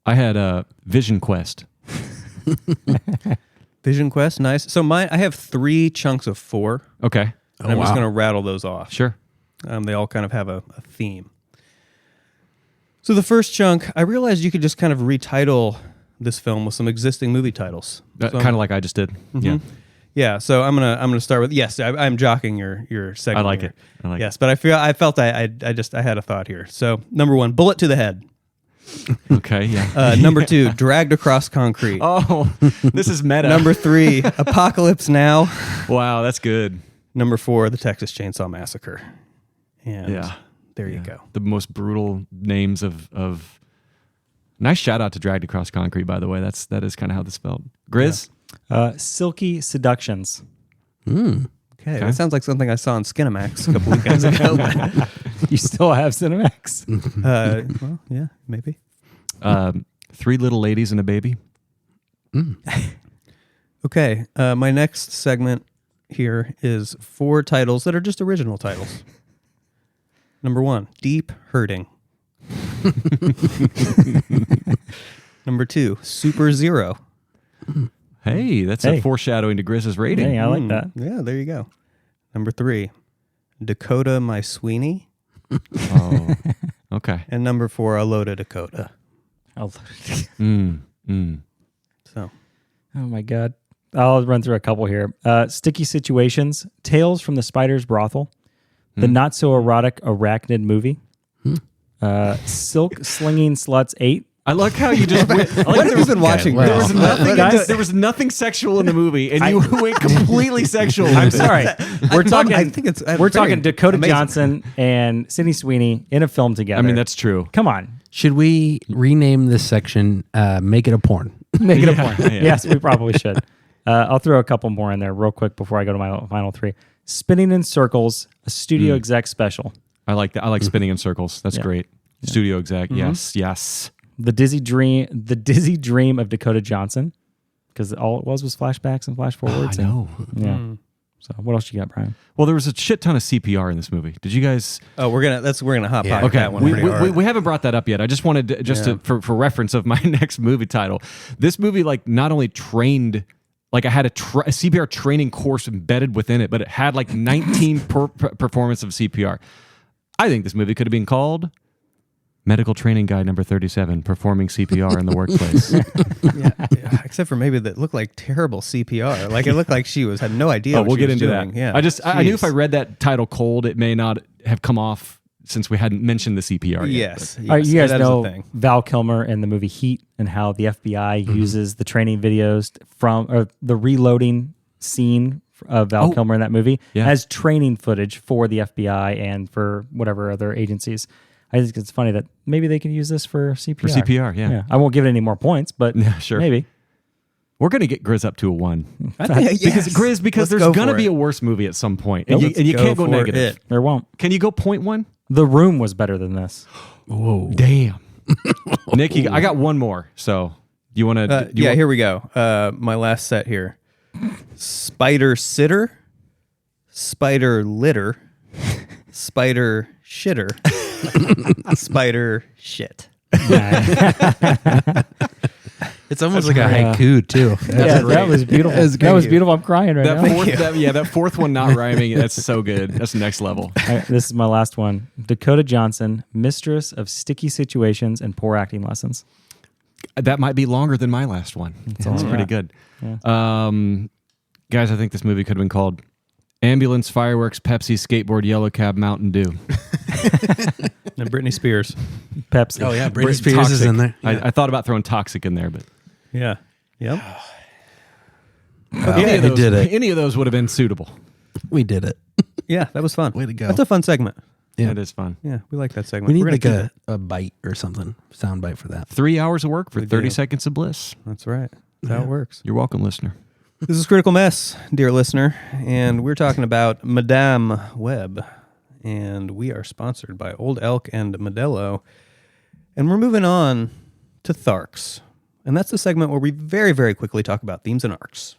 I had a Vision Quest. Vision Quest, nice. So I have 3 chunks of 4. Okay. And I'm just going to rattle those off. Sure. They all kind of have a theme. So the first chunk, I realized you could just kind of retitle this film with some existing movie titles. So Kind of like I just did. Yeah. Yeah, so I'm gonna start with yes. I'm jockeying your segment. I like here. it. I like yes, but I felt I had a thought here. So number 1, bullet to the head. Okay, yeah. Number 2, dragged across concrete. Oh, this is meta. Number 3, apocalypse now. Wow, that's good. Number 4, the Texas Chainsaw Massacre. And Yeah. there you go. The most brutal names of. Nice shout out to Dragged Across Concrete, by the way. That is kind of how this felt. Gris. Silky Seductions. Okay, that sounds like something I saw on Skinamax a couple weekends ago. But, You still have Cinemax? well, yeah, maybe. 3 Little Ladies and a Baby. Okay, my next segment here is 4 titles that are just original titles. Number 1, Deep Hurting. Number 2, Super Zero. Hey, that's a foreshadowing to Gris's rating. Hey, I like that. Yeah, there you go. Number 3, Dakota My Sweeney. Oh, okay. And number 4, A Load of Dakota. Oh So, my God. I'll run through a couple here. Sticky Situations, Tales from the Spider's Brothel, the not-so-erotic Arachnid movie, Silk Slinging Sluts 8. I like how you just went. what have you been watching? well. There was nothing. Guys- there was nothing sexual in the movie, and you went completely sexual. I'm with it. sorry. We're talking. I think it's we're very talking Dakota amazing. Johnson and Sydney Sweeney in a film together. I mean, that's true. Come on, Should we rename this section? Make it a porn. make it a point. Yeah. Yes, we probably should. I'll throw a couple more in there real quick before I go to my final 3. Spinning in Circles, a studio exec special. I like that. I like spinning in circles. That's great. Studio exec. Yes. The Dizzy Dream of Dakota Johnson, because all it was flashbacks and flash forwards. I know. Yeah. So what else you got, Brian? Well, there was a shit ton of CPR in this movie. Did you guys? Oh, we're gonna hop on Okay, that one. we, pretty hard. we haven't brought that up yet. I just wanted to, for reference of my next movie title. This movie not only trained, I had a CPR training course embedded within it, but it had 19 performance of CPR. I think this movie could have been called Medical Training Guide number 37, Performing CPR in the Workplace. yeah, except for maybe that looked like terrible CPR. Like it looked like she had no idea. We'll get into doing. that. Yeah, I knew if I read that title cold, it may not have come off since we hadn't mentioned the CPR yet. Yes, All right, you guys that is a know thing. Val Kilmer in the movie Heat and how the FBI uses the training videos from the reloading scene of Val Kilmer in that movie as training footage for the FBI and for whatever other agencies. I think it's funny that maybe they can use this for CPR. For CPR, yeah. I won't give it any more points, but sure. maybe. We're going to get Gris up to a 1. Because Gris, because Let's there's go going to for be it. a worse movie at some point. And Let's you can't go for negative. it. There won't. Can you go 0.1? The Room was better than this. Whoa. Damn. Nick, I got one more. So you want to? Here we go. My last set here: Spider Sitter, Spider Litter, Spider Shitter, Spider Shit. It's almost like a haiku too. That was beautiful. That was beautiful. I'm crying right now. That fourth one not rhyming. That's so good. That's next level. All right, this is my last one. Dakota Johnson, mistress of sticky situations and poor acting lessons. That might be longer than my last one. That's pretty good. Yeah. Guys, I think this movie could have been called Ambulance, Fireworks, Pepsi, Skateboard, Yellow Cab, Mountain Dew. And Britney Spears. Pepsi. Oh yeah, Britney Spears is in there. I thought about throwing Toxic in there, but Yeah. Yep. any of those would have been suitable. We did it. Yeah, that was fun. Way to go. That's a fun segment. Yeah. It is fun. Yeah, we like that segment. We need We're gonna like keep it. a bite or something, sound bite for that. 3 hours of work for We 30 do. seconds of bliss. That's right. That's how it works. You're welcome, listener. This is Critical Mess, dear listener, and we're talking about Madame Webb, and we are sponsored by Old Elk and Modelo, and we're moving on to Tharks, and that's the segment where we very, very quickly talk about themes and arcs.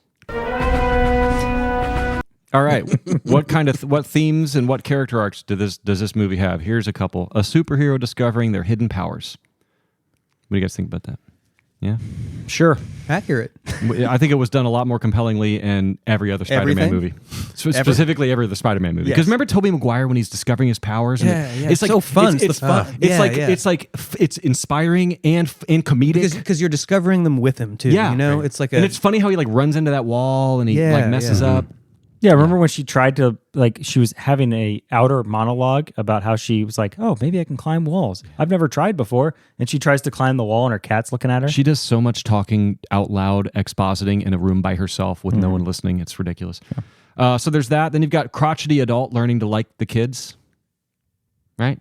All right. What themes and what character arcs does this movie have? Here's a couple. A superhero discovering their hidden powers. What do you guys think about that? Yeah. Sure. Accurate. I think it was done a lot more compellingly in every other Spider-Man Everything? movie. Specifically every other Spider-Man movie. Yes. Because remember Tobey Maguire when he's discovering his powers? And It's so fun. It's fun. fun. It's inspiring and comedic. Because you're discovering them with him too. Yeah. You know, it's like and it's funny how he like runs into that wall and he Yeah, like messes yeah. up. Yeah, remember when she tried to, like, she was having a outer monologue about how she was like, oh, maybe I can climb walls. I've never tried before. And she tries to climb the wall and her cat's looking at her. She does so much talking out loud, expositing in a room by herself with no one listening. It's ridiculous. So there's that. Then you've got crotchety adult learning to like the kids. Right?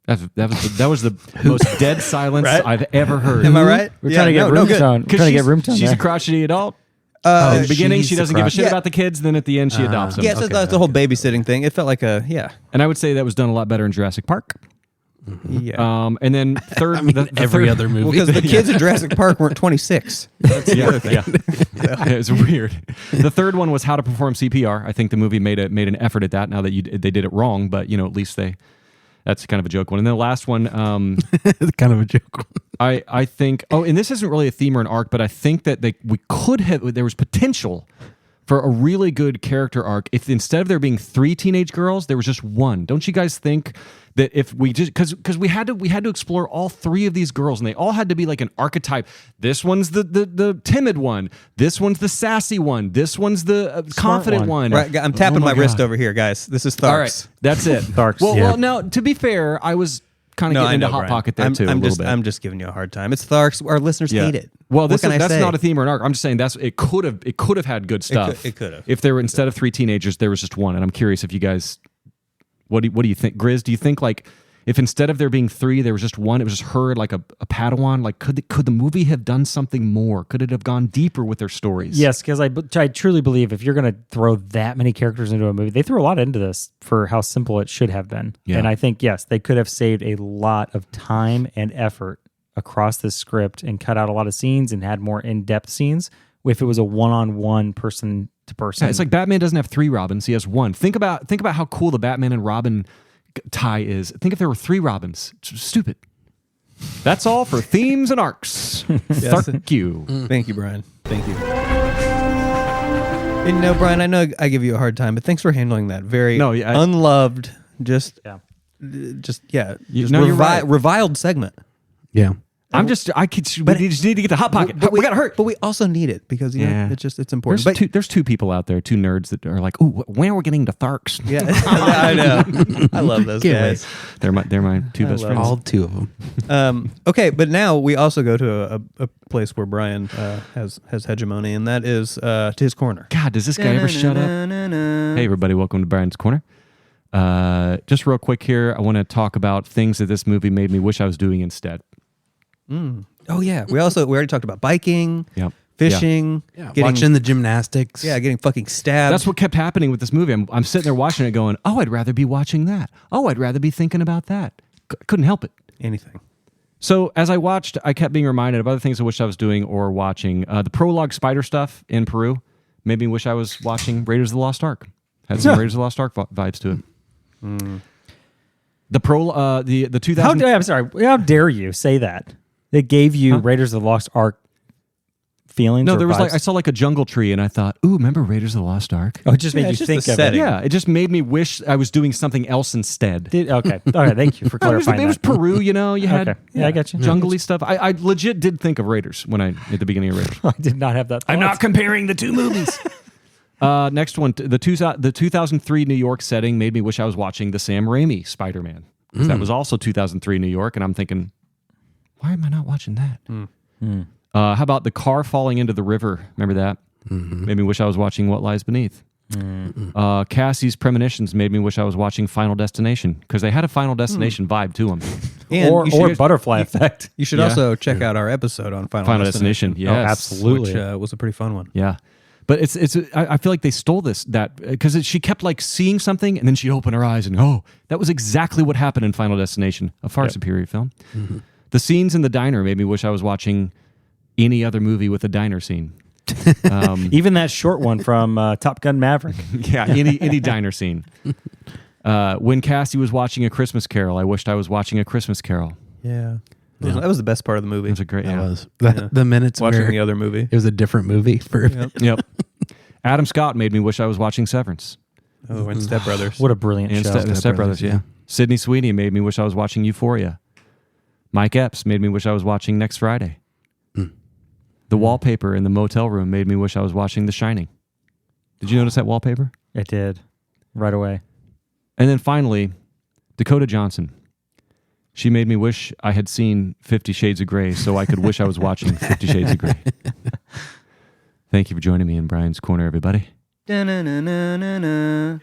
That was the most dead silence Right? I've ever heard. Am I right? We're trying to get room good. tone. We're trying to get room tone She's there. a crotchety adult. In the beginning, she's she the doesn't give a shit crotch- about the kids. Then at the end, she adopts them. Yeah, so that's the whole babysitting thing. It felt like a And I would say that was done a lot better in Jurassic Park. yeah. And then third, every third, other movie. Because the kids in Jurassic Park weren't 26. That's the other thing. Yeah, it's weird. The third one was how to perform CPR. I think the movie made an effort at that. Now that they did it wrong, but at least that's kind of a joke one. And then the last one, kind of a joke. I think. Oh, and this isn't really a theme or an arc, but I think that we could have. There was potential for a really good character arc if instead of there being 3 teenage girls, there was just one. Don't you guys think that if we just because we had to explore all 3 of these girls and they all had to be like an archetype. This one's the timid one. This one's the sassy one. This one's the confident one. Right, I'm tapping Oh my wrist God. over here, guys. This is Tharks. All right, that's it. Tharks, Well, yeah. well, now to be fair, I was kind of getting into Hot Brian. Pocket there too. I'm a little bit. I'm just giving you a hard time. It's Tharks. Our listeners hate it. Well, What can I that's say? not a theme or an arc. I'm just saying it could have had good stuff. It could have. If there were instead of 3 teenagers, there was just one. And I'm curious if you guys, what do you think, Gris? Do you think like if instead of there being 3, there was just one, it was just her like a Padawan? Like could the movie have done something more? Could it have gone deeper with their stories? Yes, because I truly believe if you're going to throw that many characters into a movie, they threw a lot into this for how simple it should have been. Yeah. And I think, yes, they could have saved a lot of time and effort across this script and cut out a lot of scenes and had more in-depth scenes if it was a one-on-one person to person. Yeah, it's like Batman doesn't have 3 Robins; he has 1. Think about how cool the Batman and Robin tie is. Think if there were 3 Robins. It's stupid. That's all for themes and arcs. Thank you. Thank you, Brian. Thank you. And Brian, I know I give you a hard time, but thanks for handling that very unloved, just You're right. reviled segment. Yeah. We just need to get the Hot Pocket. We got to hurt. But we also need it because it's important. There's 2 people out there, 2 nerds that are like, "Ooh, when are we getting to Tharks?" Yeah, I know. I love those guys. They're my 2 best friends. All 2 of them. Okay, but now we also go to a place where Brian has hegemony, and that is to his corner. God, does this guy ever shut up? Hey, everybody, welcome to Brian's Corner. Just real quick here, I want to talk about things that this movie made me wish I was doing instead. Oh yeah, we already talked about biking, Yep. fishing, Watching the gymnastics. getting fucking stabbed. That's what kept happening with this movie. I'm sitting there watching it going, oh, I'd rather be watching that. Oh, I'd rather be thinking about that. Couldn't help it. anything. So as I watched, I kept being reminded of other things I wish I was doing or watching. The prologue spider stuff in Peru made me wish I was watching Raiders of the Lost Ark. Had some Raiders of the Lost Ark vibes to it. The 2000. I'm sorry. How dare you say that? They gave you Raiders of the Lost Ark feelings. No, or there was vibes? I saw like a jungle tree, and I thought, ooh, remember Raiders of the Lost Ark? Oh, it just made you it's just think the of setting. it. Yeah, it just made me wish I was doing something else instead. Okay. All right. Thank you for No, it was clarifying. it was that. Peru, you had Okay. Yeah, I got you. jungly stuff. I legit did think of Raiders when at the beginning of Raiders. I did not have that. I'm thought. not comparing the 2 movies. Next one, the 2003 New York setting made me wish I was watching the Sam Raimi Spider-Man. That was also 2003 New York, and I'm thinking, why am I not watching that? How about the car falling into the river? Remember that? Made me wish I was watching What Lies Beneath. Cassie's premonitions made me wish I was watching Final Destination because they had a Final Destination vibe to them. And Or, you should, or butterfly effect. you should Yeah. also check out our episode on Final Destination. Yes. Oh, absolutely. which was a pretty fun one. Yeah. But I feel like they stole that because she kept like seeing something and then she'd open her eyes and that was exactly what happened in Final Destination, a far superior film. The scenes in the diner made me wish I was watching any other movie with a diner scene. Even that short one from Top Gun Maverick. Yeah, any diner scene. When Cassie was watching A Christmas Carol, I wished I was watching A Christmas Carol. Yeah. That was the best part of the movie. It was a great. That Yeah. was the minutes Watching where the other movie. it was a different movie for Yep. Adam Scott made me wish I was watching Severance. Oh, and Step Brothers. What a brilliant And show. the Step Brothers, yeah. Sydney Sweeney made me wish I was watching Euphoria. Mike Epps made me wish I was watching Next Friday. The wallpaper in the motel room made me wish I was watching The Shining. Did you notice that wallpaper? It did. Right away. And then finally, Dakota Johnson. She made me wish I had seen 50 Shades of Grey so I could wish I was watching 50 Shades of Grey. Thank you for joining me in Brian's Corner, everybody. Da-na-na-na-na-na. That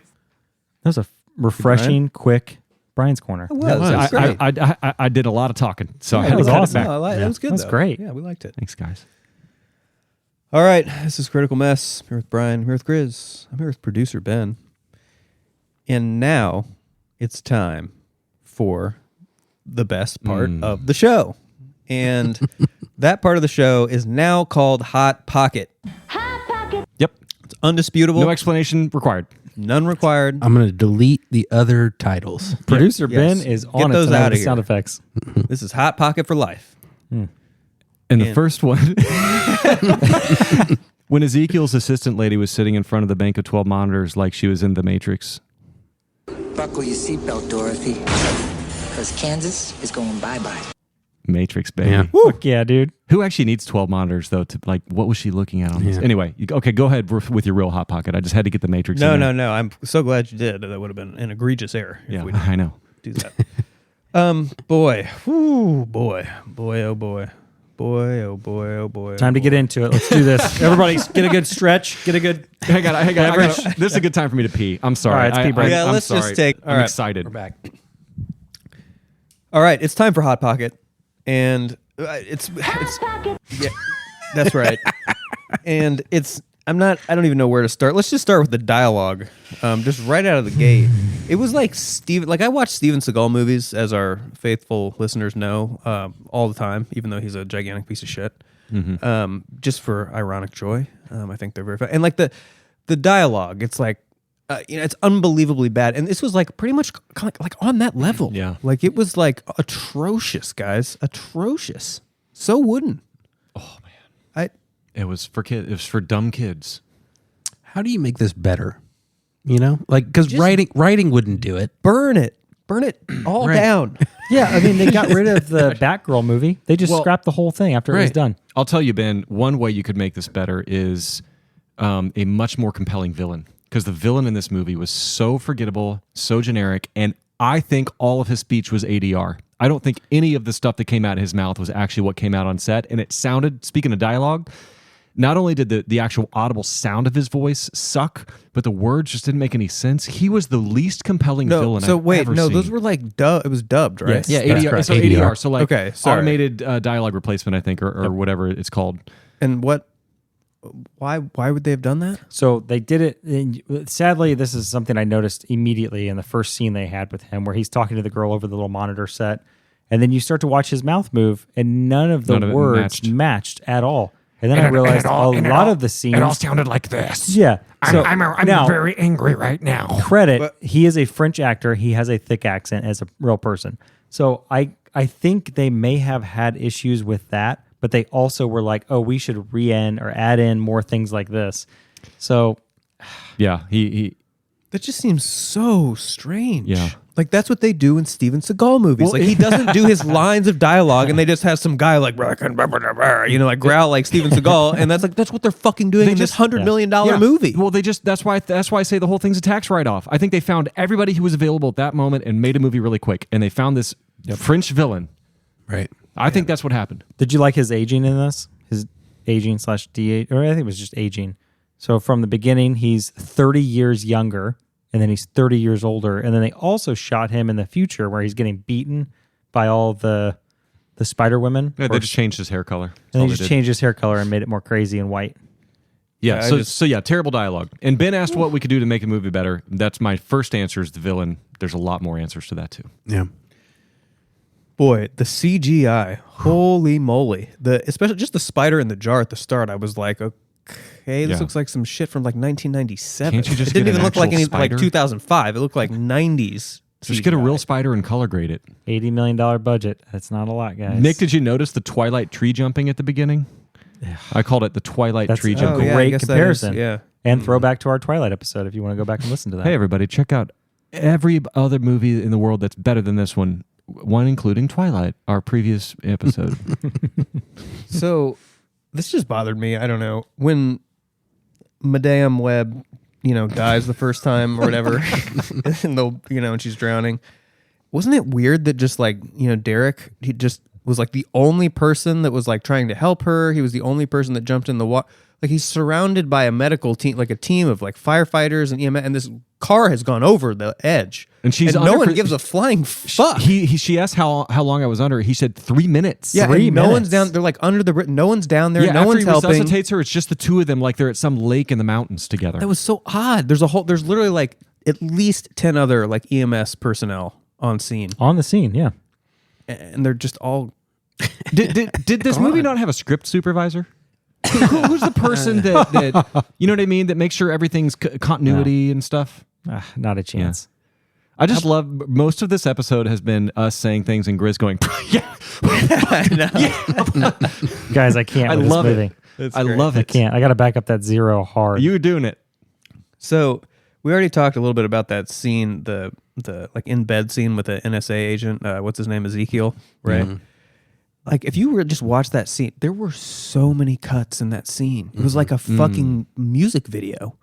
was a refreshing, quick Brian's Corner. It was great. I did a lot of talking, so I Yeah, had it to was cut it awesome. back. It was good. That's though. great. Yeah, we liked it. Thanks, guys. All right, this is Critical Mess. I'm here with Brian. I'm here with Gris. I'm here with producer Ben. And now it's time for the best part of the show. And that part of the show is now called Hot Pocket. Yep. It's undisputable. No explanation required. None required. I'm going to delete the other titles. Producer Yes. Ben is Get on it those tonight outta with sound here. effects. This is Hot Pocket for life. And the first one, when Ezekiel's assistant lady was sitting in front of the bank of 12 monitors like she was in The Matrix. Buckle your seatbelt, Dorothy, because Kansas is going bye-bye. Matrix, baby. Yeah. Fuck yeah, dude. Who actually needs 12 monitors, though, to like, what was she looking at on this? Yeah. Anyway, okay, go ahead with your real Hot Pocket. I just had to get the Matrix in there. No. I'm so glad you did. That would have been an egregious error if Yeah, we didn't I know. do that. Boy. Whoo, boy. Boy, oh boy. Boy, oh boy, oh boy. Time to get into it. Let's do this. Everybody get a good stretch. Get a good... Hang on. This is a good time for me to pee. I'm sorry. All right, it's pee break. Yeah, I'm let's just sorry. take- all I'm right. excited. We're back. All right, it's time for Hot Pocket, and it's yeah, that's right. And I don't even know where to start. Let's just start with the dialogue, just right out of the gate. It was like I watch Steven Seagal movies, as our faithful listeners know, all the time, even though he's a gigantic piece of shit. Just for ironic joy. I think they're very fun. And like the dialogue, it's like, it's unbelievably bad. And this was like pretty much kind of like on that level. Yeah. Like it was like atrocious, guys. Atrocious. So wooden. Oh, man. It was for kids. It was for dumb kids. How do you make this better? You know, like, because writing wouldn't do it. Burn it all down. Yeah, I mean, they got rid of the Batgirl movie. They just Well, scrapped the whole thing after it was done. I'll tell you, Ben, one way you could make this better is a much more compelling villain. Because the villain in this movie was so forgettable, so generic, and I think all of his speech was ADR. I don't think any of the stuff that came out of his mouth was actually what came out on set. And it sounded, speaking of dialogue, not only did the actual audible sound of his voice suck, but the words just didn't make any sense. He was the least compelling villain I've ever seen. those were like it was dubbed, right? Yes. Yeah, That's ADR. correct. So ADR. So like Okay, sorry. automated dialogue replacement, I think, or whatever it's called. And why would they have done that? So they did it. And sadly, this is something I noticed immediately in the first scene they had with him, where he's talking to the girl over the little monitor set, and then you start to watch his mouth move, and none of the words matched at all. And then I realized a lot of the scenes. It all sounded like this. Yeah. So I'm now, very angry right now. credit, he is a French actor. He has a thick accent as a real person. So I think they may have had issues with that, but they also were like, oh, we should add in more things like this. So Yeah, he That just seems so strange. Yeah. Like that's what they do in Steven Seagal movies. Like he doesn't do his lines of dialogue, and they just have some guy like like growl like Steven Seagal, and that's what they're fucking doing in this $100 million movie. Well, that's why I say the whole thing's a tax write-off. I think they found everybody who was available at that moment and made a movie really quick, and they found this French villain. Right. I think that's what happened. did you like his aging in this? His aging / de-age, or I think it was just aging. So from the beginning, he's 30 years younger, and then he's 30 years older. And then they also shot him in the future where he's getting beaten by all the Spider Women. Yeah, they just changed his hair color. That's And all they they just did. changed his hair color and made it more crazy and white. Yeah, Yeah, so terrible dialogue. And Ben asked what we could do to make a movie better. That's my first answer is the villain. There's a lot more answers to that too. Yeah. Boy, the CGI, holy moly! Especially just the spider in the jar at the start. I was like, okay, this looks like some shit from like 1997. Can't you just it didn't get even an look like actual any spider? like 2005. It looked like 90s Just get a real spider and color grade it. $80 million budget. That's not a lot, guys. Nick, did you notice the Twilight tree jumping at the beginning? I called it the Twilight tree jumping. I Great guess that comparison. is, yeah. And throwback to our Twilight episode if you want to go back and listen to that. Hey, everybody, check out every other movie in the world that's better than this one including Twilight, our previous episode. So this just bothered me. I don't know. When Madame Webb, dies the first time or whatever, and she's drowning. Wasn't it weird that just Derek, he just was like the only person that was like trying to help her. He was the only person that jumped in the water. Like he's surrounded by a medical team, like a team of like firefighters and EMS, and this car has gone over the edge. And no one gives a flying fuck. She asked how long I was under. He said 3 minutes. Yeah, 3 minutes. No one's down. They're like under the. No one's down there. Yeah, no after one's he helping. resuscitates her, it's just the two of them, like they're at some lake in the mountains together. That was so odd. There's literally like at least 10 other like EMS personnel on scene. On the scene, yeah. And they're just all. Did this movie not have a script supervisor? Who's the person that you know what I mean, that makes sure everything's continuity and stuff? Not a chance. I just love most of this episode has been us saying things and Gris going, yeah. Guys, I can't. I with love this movie. it. I love it. I can't. I got to back up that zero hard. You were doing it. So we already talked a little bit about that scene, the like in bed scene with the NSA agent. What's his name? Ezekiel, right? Mm-hmm. Like if you were just watch that scene, there were so many cuts in that scene. It was like a fucking music video.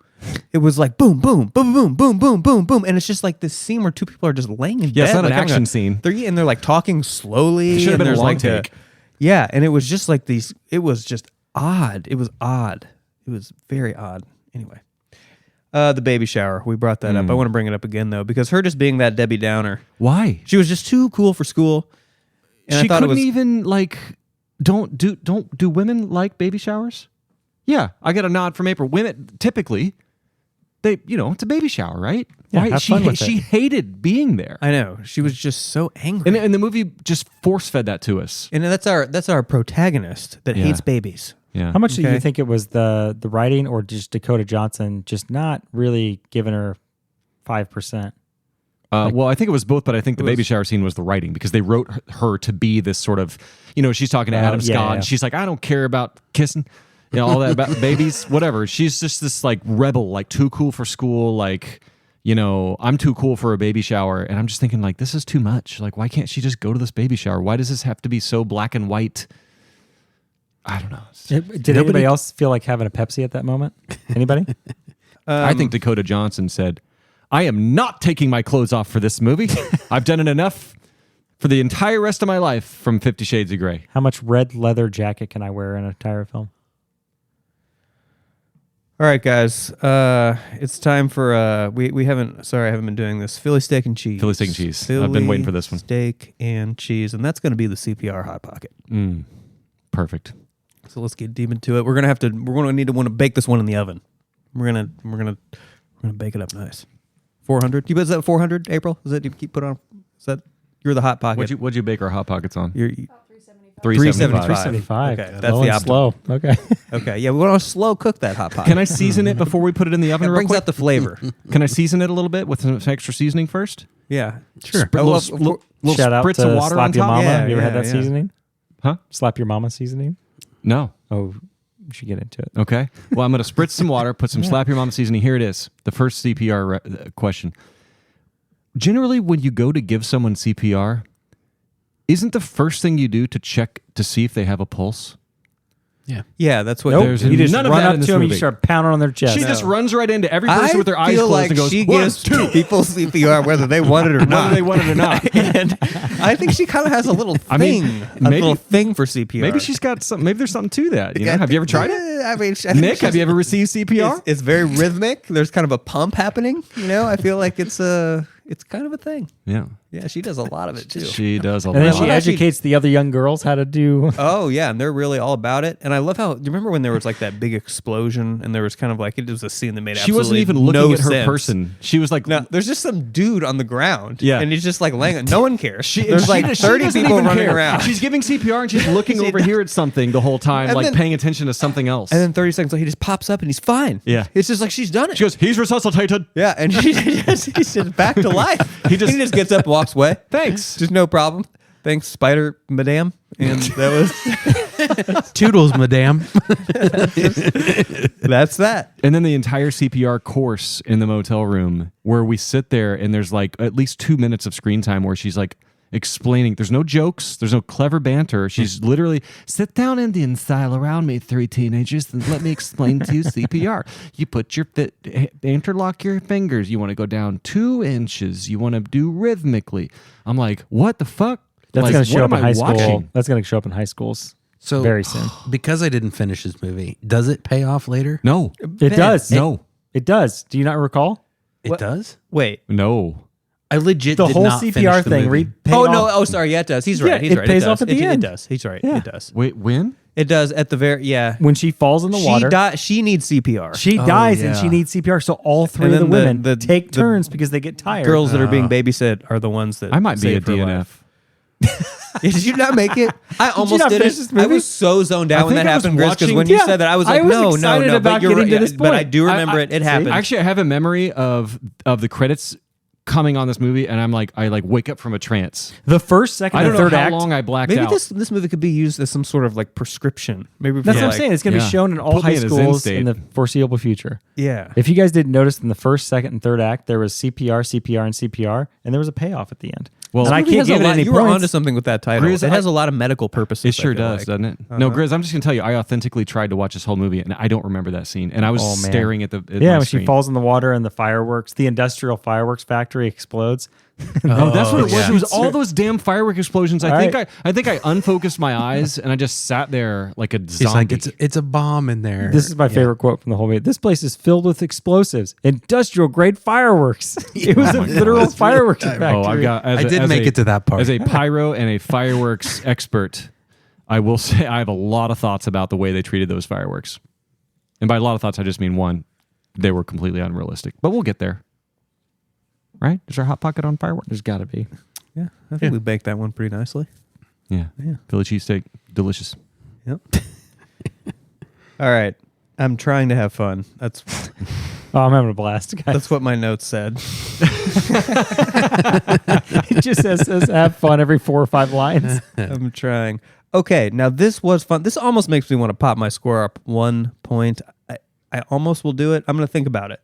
It was like boom, boom, boom, boom, boom, boom, boom, boom, and it's just like this scene where two people are just laying in bed. Yeah, it's not an like action scene. They're like talking slowly. It should have been a long like take. And it was just like these. It was just odd. It was odd. It was very odd. Anyway, the baby shower. We brought that up. I want to bring it up again though because her just being that Debbie Downer. Why? She was just too cool for school. And She I thought couldn't it was, even like. Don't do women like baby showers? Yeah, I got a nod from April. Women typically. It's a baby shower, right? Yeah, Why? have fun with She it. hated being there. I know. She was just so angry. And the movie just force fed that to us. And that's our protagonist that hates babies. Yeah. How much do you think it was the writing or just Dakota Johnson just not really giving her 5%? Well, I think it was both, but I think the baby shower scene was the writing because they wrote her to be this sort of, she's talking to Adam Scott and she's like, I don't care about kissing, all that about babies, whatever. She's just this like rebel, like too cool for school, like, I'm too cool for a baby shower. And I'm just thinking like, this is too much. Like, why can't she just go to this baby shower? Why does this have to be so black and white? I don't know. Did anybody else feel like having a Pepsi at that moment? Anybody? I think Dakota Johnson said, I am not taking my clothes off for this movie. I've done it enough for the entire rest of my life from 50 Shades of Grey. How much red leather jacket can I wear in an entire film? All right, guys. It's time for I haven't been doing this. Philly steak and cheese. Philly steak and cheese. I've been waiting for this one. Steak and cheese, and that's going to be the CPR Hot Pocket. Perfect. So let's get deep into it. We're going to want to bake this one in the oven. We're gonna bake it up nice. 400. Is that 400? April? Is that you keep put on? Is that you're the Hot Pocket? What'd you bake our Hot Pockets on? You're 375. 375. Okay, that's low the and optimal. slow. Okay. Okay, yeah, we want to slow cook that Hot Pocket. Can I season it before we put it in the oven? It real brings quick? out the flavor. Can I season it a little bit with some extra seasoning first? Yeah, Sure. I love- little Shout out spritz to of water Slap on Your top. Mama. Yeah, Have you ever had yeah, that yeah. seasoning? Huh? Slap Your Mama seasoning? No. Oh, you should get into it. Okay. Well, I'm going to spritz some water, put some Slap Your Mama seasoning. Here it is. The first CPR question. Generally, when you go to give someone CPR, isn't the first thing you do to check to see if they have a pulse? yeah, that's what. Nope. There's You just none of run that up in this to them, you movie. start pounding on their chest. She just runs right into every person I with their eyes feel closed like and goes, she 1, gives 2. people CPR whether they want it or not. Whether they want it or not. And I think she kind of has a little thing, I mean, a maybe- little thing for CPR. Maybe she's got some. Maybe there's something to that. Have you ever tried it? I mean, Nick, have you ever received CPR? It's very rhythmic. There's kind of a pump happening. I feel like it's kind of a thing. Yeah. Yeah, she does a lot of it too. She does a and then lot. she Well, actually- educates the other young girls how to do. Oh yeah, and they're really all about it. And I love how. Do you remember when there was like that big explosion and there was kind of like it was a scene that made She absolutely wasn't even looking no at her sense. person. She was like, No, there's just some dude on the ground. Yeah. and he's just like laying. No one cares. There's she like does- 30 doesn't people even running care. around. She's giving CPR and she's looking over here at something the whole time, And like then- paying attention to something else. And then 30 seconds later, he just pops up and he's fine. Yeah. It's just like she's done it. She goes, he's resuscitated. Yeah, and he's just back to life. He just gets up, walks away. Thanks. Just no problem. Thanks, Spider Madame. And that was Toodles, madame. that's that. And then the entire CPR course in the motel room where we sit there and there's like at least 2 minutes of screen time where she's like explaining. There's no jokes. There's no clever banter. She's literally, sit down Indian style around me, 3 teenagers, and let me explain to you CPR. You put your interlock your fingers. You want to go down 2 inches. You want to do rhythmically. I'm like, what the fuck? That's Like, going to show what up in am I high school. watching? That's going to show up in high schools So very soon. because I didn't finish this movie, does it pay off later? No. It does. No. It does. Do you not recall? It does. Wait. No. I legit The did whole not CPR finish the thing. movie. Sorry. Yeah, it does. He's right. Yeah, He's it right. pays does. off at the end. It does. He's right. Yeah. It does. Wait, when? It does at the very, yeah. When she falls in the water, She needs CPR. she dies and yeah. she needs CPR. So all 3 And of the then women the take turns because they get tired. Girls that are being babysit are the ones that I might be a save her DNF. life. Did you not make it? I almost not did finish it. this I movie? was so zoned out when think that I was happened, Gris, because watching- when you Yeah, said that, I was I like, was no, excited no. about But you're getting to right. this But I point. do remember it. It happened. Actually, I have a memory of the credits coming on this movie, and I wake up from a trance. The first, second, I don't and know third how act. long I blacked Maybe out. this movie could be used as some sort of like prescription. Maybe That's for, what I'm like- saying. It's going to Yeah. be shown in all Put me high in a zen schools state. in the foreseeable future. Yeah. If you guys didn't notice, in the first, second, and third act, there was CPR, CPR, and CPR, and there was a payoff at the end. Well, and I Movie can't has a give it lot- any You were points. onto something with that title. Gris, it has a lot of medical purposes. It sure I feel does, like. doesn't it? No, Gris, I'm just going to tell you, I authentically tried to watch this whole movie, and I don't remember that scene. And I was Oh, man. staring at the Yeah, my when screen. she falls in the water and the fireworks, the industrial fireworks factory explodes. Oh, that's what it was. yeah. It was all those damn firework explosions. I All think right. I unfocused my eyes, and I just sat there like a He's zombie. like, it's a bomb in there. This is my favorite quote from the whole movie. This place is filled with explosives, industrial grade fireworks. It was a literal fireworks factory. Oh, I've got. I did make it to that part. As a pyro and a fireworks expert, I will say I have a lot of thoughts about the way they treated those fireworks. And by a lot of thoughts, I just mean one, they were completely unrealistic. But we'll get there. Right? Is there a hot pocket on fireworks? There's got to be. Yeah, I think we baked that one pretty nicely. Yeah. Philly cheesesteak, delicious. Yep. All right. I'm trying to have fun. That's Oh, I'm having a blast, guys. that's what my notes said. It just says have fun every 4 or 5 lines. I'm trying. Okay, now this was fun. This almost makes me want to pop my score up 1 point. I almost will do it. I'm going to think about it.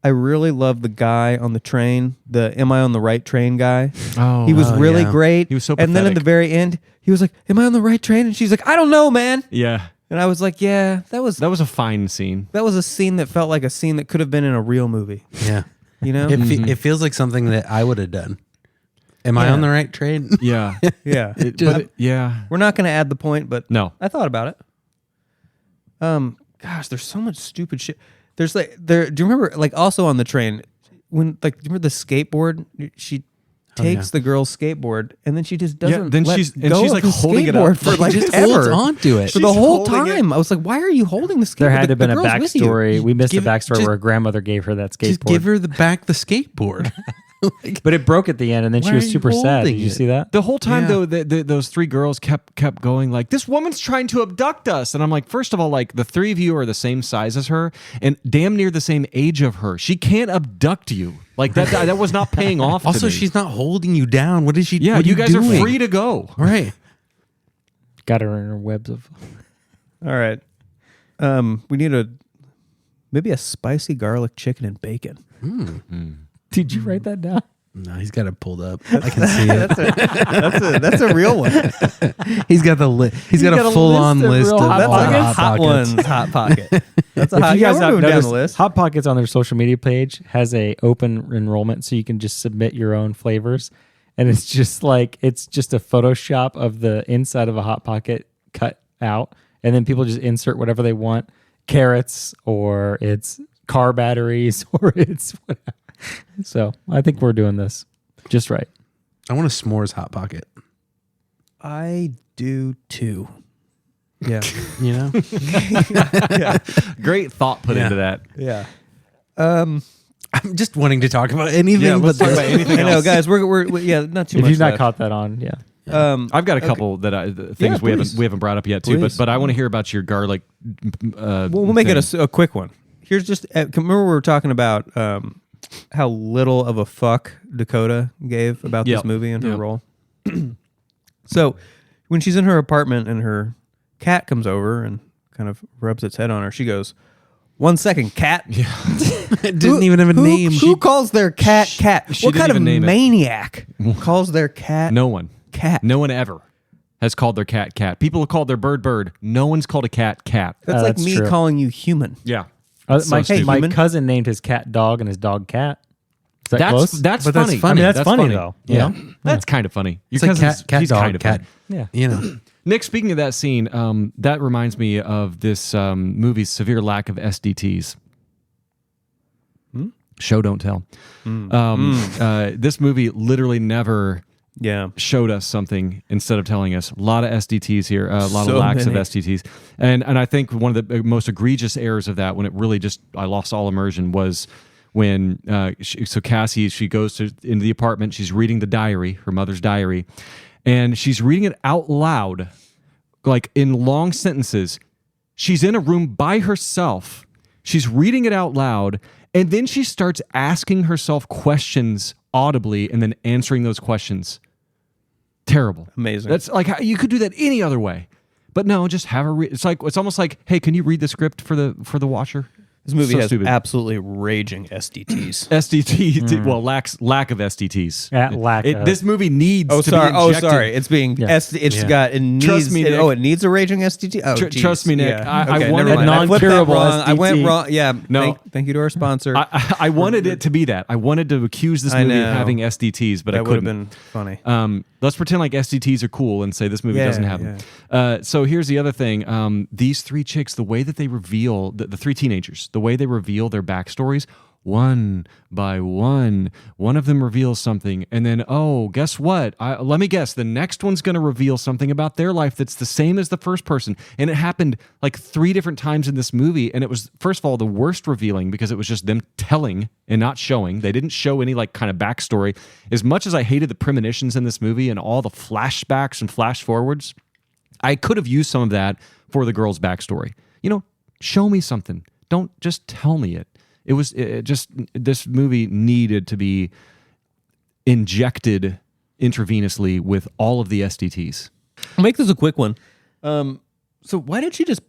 I really love the guy on the train, the "Am I on the right train" guy. Oh, He was really yeah. great. He was so And then at pathetic. the very end, he was like, "Am I on the right train?" And she's like, "I don't know, man." Yeah. And I was like, "Yeah, that was a fine scene. that was a scene that felt like a scene that could have been in a real movie." yeah. You know? It feels like something that I would have done. Am I Yeah. on the right train? Yeah. yeah. Yeah. We're not going to add the point, but No. I thought about it. Gosh, there's so much stupid shit. There's like there. Do you remember like also on the train when like do you remember the skateboard? She takes the girl's skateboard and then she just doesn't. then let she's go like of the holding it up. skateboard for like just ever. holds onto it. for the She's whole holding it. time. I was like, why are you holding the skateboard? There had to have been a girl's with you. backstory. We missed Give- the backstory just- where her grandmother gave her that skateboard. Just give her the skateboard. But it broke at the end, and then Why she was are you super sad. Did holding you it? see that? The whole time, Yeah. though, those 3 girls kept going like, this woman's trying to abduct us. And I'm like, first of all, like, the 3 of you are the same size as her and damn near the same age of her. She can't abduct you. Like, that was not paying off to Also, me. she's not holding you down. What is she? Yeah, what you are guys doing? are free to go. Right. Got her in her webs of. All right. We need maybe a spicy garlic chicken and bacon. Did you write that down? No, he's got it pulled up. I can see it. That's a real one. He's got he's got got a a full on list of list real of Hot That's Pockets? like a hot hot pockets. one's hot pocket. That's a If hot. you Yeah, guys we're have moving down noticed, the list. Hot Pockets on their social media page has a open enrollment, so you can just submit your own flavors, and it's just a Photoshop of the inside of a Hot Pocket cut out, and then people just insert whatever they want, carrots or it's car batteries or it's whatever. So I think we're doing this just right. I want a s'mores hot pocket. I do too. Yeah. You know. Great thought put into that. Yeah. I'm just wanting to talk about anything. Yeah, let's but talk about anything I know, else. guys. We're not too If much. you've not left. caught that on, yeah. I've got a couple things Yeah, we please. haven't brought up yet too, Please. but I want to hear about your garlic. We'll make it a quick one. Here's just remember we were talking about how little of a fuck Dakota gave about this movie and her role. So when she's in her apartment and her cat comes over and kind of rubs its head on her, she goes, "1 second, cat." Yeah. It didn't even have a name. Who calls their cat cat? She What didn't kind of even name it. maniac calls their cat No one. cat? No one ever has called their cat cat. People have called their bird bird. No one's called a cat cat. That's like that's me true. calling you human. Yeah. My human. cousin named his cat dog and his dog cat. Is that close? That's But that's funny. funny. I mean, that's funny though. Yeah. You know? That's kind of funny. Your It's like cousin's- cat he's dog, kind of cat. funny. Yeah. You know, Nick, speaking of that scene, that reminds me of this movie's severe lack of SDTs. Show, don't tell. This movie literally never Yeah. showed us something instead of telling us. A lot of SDTs here, a lot So of lacks many. of SDTs. And I think one of the most egregious errors of that, when it really just, I lost all immersion, was when, so Cassie, she goes into the apartment, she's reading the diary, her mother's diary, and she's reading it out loud, like in long sentences. She's in a room by herself. She's reading it out loud, and then she starts asking herself questions audibly and then answering those questions. Terrible. Amazing. That's like how you could do that any other way. But no, just have her it's almost like, hey, can you read the script for the watcher? This movie So has stupid. absolutely raging SDTs. SDT, well, lack of SDTs. Yeah, This movie needs Oh, to sorry. be Oh, injected. sorry. It's being it's got it needs. Trust me, Nick. it needs a raging SDT. Oh, geez. trust me, Nick. Yeah. I Okay, wanted never mind. I flipped that non-curable wrong. I went SDT. wrong. Yeah. No. Thank you to our sponsor. I wanted it to be that. I wanted to accuse this I movie of know. having SDTs, but I that would have couldn't. been funny. Let's pretend like SDTs are cool and say this movie Yeah, doesn't have them. So here's the other thing. These three chicks, the way that they reveal, the three teenagers, the way they reveal their backstories, one by one of them reveals something. And then, oh, guess what? Let me guess. The next one's going to reveal something about their life that's the same as the first person. And it happened like 3 different times in this movie. And it was, first of all, the worst revealing because it was just them telling and not showing. They didn't show any like kind of backstory. As much as I hated the premonitions in this movie and all the flashbacks and flash forwards, I could have used some of that for the girl's backstory. You know, show me something. Don't just tell me it. This movie needed to be injected intravenously with all of the SDTs. I'll make this a quick one. So why did she just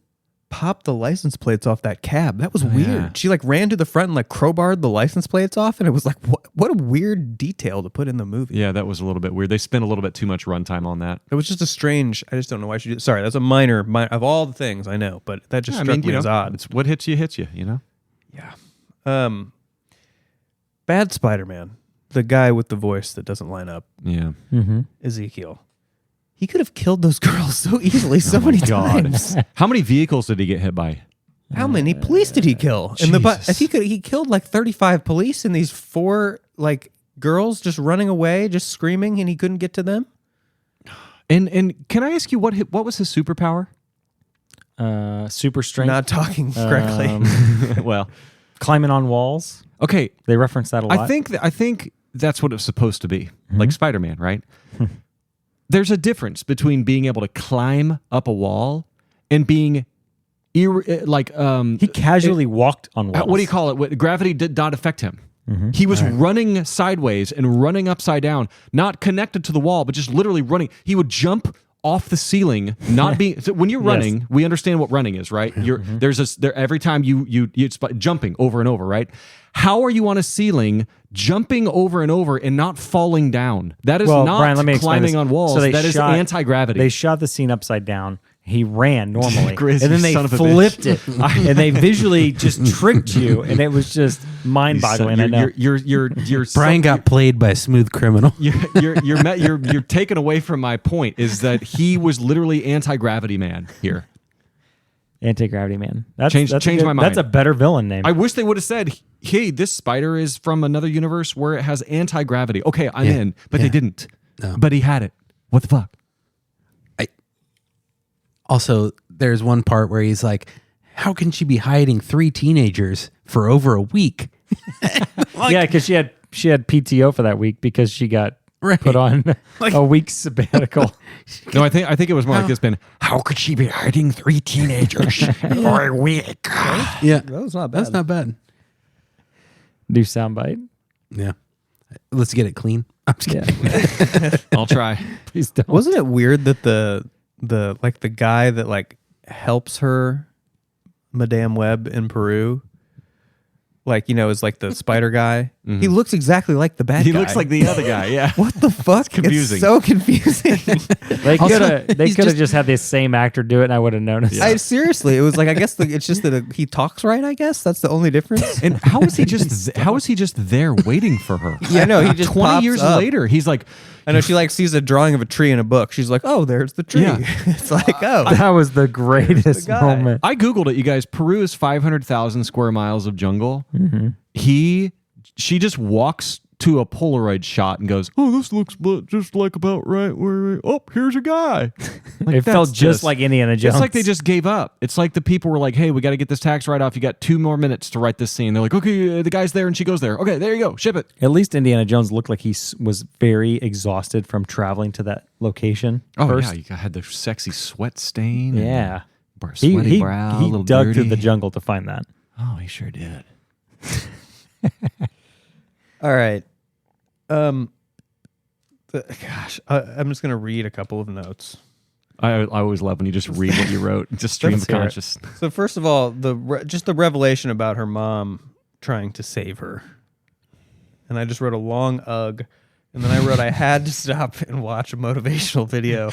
pop the license plates off that cab? That was weird. yeah. She like ran to the front and like crowbarred the license plates off, and it was like, what a weird detail to put in the movie. Yeah, that was a little bit weird. They spent a little bit too much runtime on that. It was just a strange. I just don't know why she did. Sorry, that's a minor of all the things I know, but that just struck me as odd. It's what hits you, you know? Yeah. Bad Spider-Man, the guy with the voice that doesn't line up, Yeah. Ezekiel. He could have killed those girls so easily, so many times. How many vehicles did he get hit by? How many police did he kill? Jesus. He killed like 35 police and these 4 like girls just running away, just screaming, and he couldn't get to them. And can I ask you what was his superpower? Super strength. Not talking correctly. Well, Climbing on walls. okay. They reference that a lot. I think that's what it's supposed to be, like Spider-Man, right? There's a difference between being able to climb up a wall and being he casually walked on walls. what do you call it? Gravity did not affect him. He was running sideways and running upside down, not connected to the wall, but just literally running. He would jump off the ceiling, not being. So when you're running, we understand what running is, right? Every time it's jumping over and over, right? How are you on a ceiling jumping over and over and not falling down? That is not Brian, let me explain climbing this. on walls. So That is anti-gravity. They shot the scene upside down. He ran normally, Gris, and then you they son of a flipped it, and they visually just tricked you, and it was just mind-boggling. I know. You're Brian got played by a smooth criminal. you're taken away from my point. Is that he was literally anti-gravity man here. Anti-gravity man. Change my mind. That's a better villain name. I wish they would have said, "Hey, this spider is from another universe where it has anti-gravity." Okay, I'm in, but they didn't. No. But he had it. What the fuck? Also, there's one part where he's like, how can she be hiding 3 teenagers for over a week? Yeah, because she had PTO for that week because she got put on a week's sabbatical. No, I think it was more like this, Ben. How could she be hiding 3 teenagers for a week? Yeah, That was not bad. that's not bad. New soundbite. Yeah. Let's get it clean. I'm just kidding. I'll try. Please don't. Wasn't it weird that the guy that like helps her, Madame Webb in Peru, like, you know, is like the spider guy. Mm-hmm. He looks exactly like the bad guy. He looks like the other guy. Yeah. What the fuck? It's confusing. It's so confusing. They could have just had this same actor do it, and I would have noticed. Yeah. Seriously, it was like, I guess it's just that he talks right. I guess that's the only difference. And how is he just there waiting for her? Yeah, no, he just 20 pops years up. later, he's like, I know she like sees a drawing of a tree in a book. She's like, "Oh, there's the tree." Yeah. It's like, "Oh, That was the greatest guy. moment. I Googled it, you guys. Peru is 500,000 square miles of jungle. Mm-hmm. She just walks to a Polaroid shot and goes, "Oh, this looks just like about right where. Oh, here's a guy." It felt just like Indiana Jones. It's like they just gave up. It's like the people were like, "Hey, we got to get this tax write-off. You got 2 more minutes to write this scene." They're like, "Okay, the guy's there and she goes there. Okay, there you go. Ship it." At least Indiana Jones looked like he was very exhausted from traveling to that location. Oh first. yeah, you had the sexy sweat stain. Yeah. And sweaty brow. He a little dug dirty. through the jungle to find that. Oh, he sure did. all right." I'm just gonna read a couple of notes. I always love when you just read what you wrote, just stream of Let's hear it. conscious. So first of all, just the revelation about her mom trying to save her, and I just wrote a long ugh, and then I wrote I had to stop and watch a motivational video,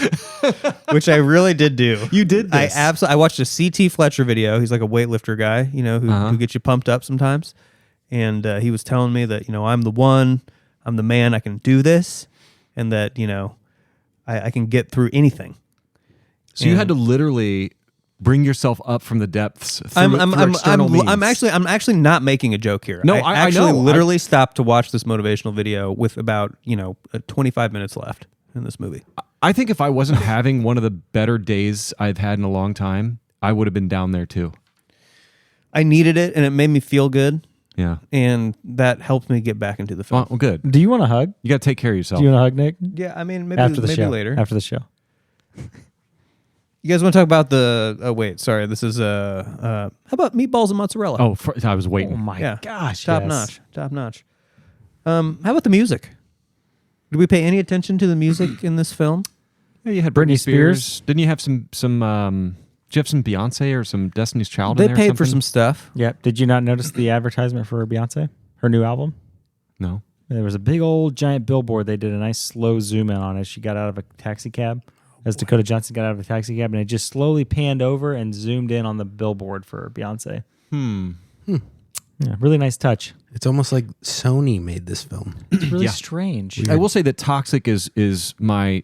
which I really did do. You did this. I watched a CT Fletcher video. He's like a weightlifter guy, you know, who gets you pumped up sometimes, and he was telling me that, you know, I'm the one, I'm the man, I can do this, and that, you know, I can get through anything. So you had to literally bring yourself up from the depths. Through external means. I'm actually not making a joke here. No, I I actually know. literally stopped to watch this motivational video with about 25 minutes left in this movie. I think if I wasn't having one of the better days I've had in a long time, I would have been down there too. I needed it, and it made me feel good, Yeah. and that helped me get back into the film. Well, good. Do you want a hug? You got to take care of yourself. Do you want a hug, Nick? Yeah, I mean, maybe After the show. later. After the show. You guys want to talk about the? Oh wait, sorry. This is how about meatballs and mozzarella? Oh, I was waiting. Oh my yeah, gosh. top notch. How about the music? Did we pay any attention to the music in this film? Yeah, you had Britney Britney Spears. Spears. Didn't you have some? Did you have some Beyonce or some Destiny's Child? They in there or paid for something? some stuff. Yep. Did you not notice the advertisement for Beyonce? Her new album? No. There was a big old giant billboard. They did a nice slow zoom in on as she got out of a taxi cab. As Dakota Johnson got out of a taxi cab, and it just slowly panned over and zoomed in on the billboard for Beyonce. Yeah, really nice touch. It's almost like Sony made this film. It's really Yeah. strange. I will say that "Toxic" is my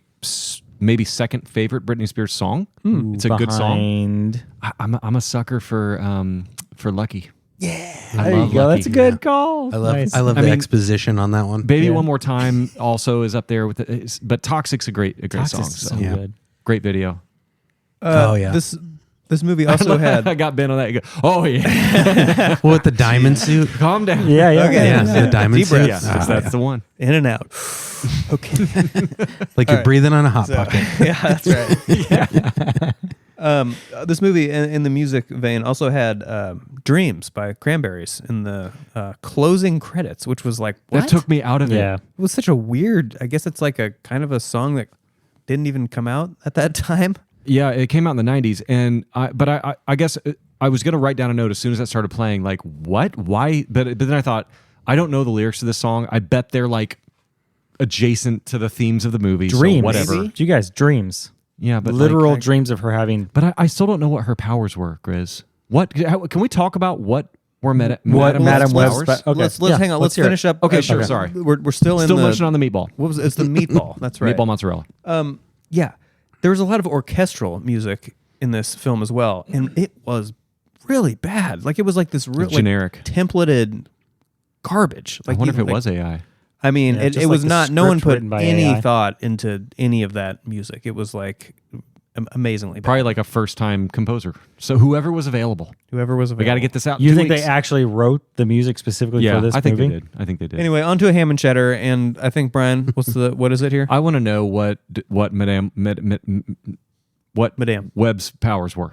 maybe second favorite Britney Spears song. It's a good song. Behind- I'm a sucker for Lucky. There you go. That's a good call. I love Nice. I love I the mean, exposition on that one. Baby Yeah. One More Time also is up there with it, but "Toxic's" a great Toxic's song. so So. Yeah. good. Great video. Oh, yeah. This movie also had. I got Ben on that. You go, oh yeah, With the diamond suit. calm down. Yeah, yeah. Okay. Yeah, the diamond Deep suit. breaths. Yeah, that's the one. In and out. Okay. Like you're breathing on a hot So- pocket. yeah, that's right. This movie, in the music vein, also had "Dreams" by Cranberries in the closing credits, which was like, what? That took me out of Yeah. it. It was such a weird. I guess it's like a kind of a song that didn't even come out at that time. Yeah, it came out in the 90s, and I guess I was gonna write down a note as soon as that started playing. Like, what? Why? But then I thought, I don't know the lyrics to this song. I bet they're like adjacent to the themes of the movie. Dreams. So whatever. Maybe? You guys, dreams. Yeah, but Literal like, dreams of her having. But I still don't know what her powers were, Gris. Can we talk about what were Madame Webb's Webb's powers? okay. Let's Yeah, hang on. Let's hear it. finish up. Okay, sure, sorry. We're still in Still the munching on the meatball. What was it? It's the meatball. That's right. Meatball mozzarella. Yeah, there was a lot of orchestral music in this film as well, and it was really bad. Like it was like this real generic. templated garbage. Like I wonder if even, it was AI. I mean, Yeah, it just was like the not. No one script put written by any AI. thought into any of that music. It was like amazingly bad. Probably like a first-time composer. So whoever was available. Whoever was available. We got to get this out. in You 2 think weeks. they actually wrote the music specifically Yeah, for this I think movie? they did. I think they did. Anyway, on to a ham and cheddar, and I think Brian, what is it here? I want to know what Madame Madame. Webb's powers were.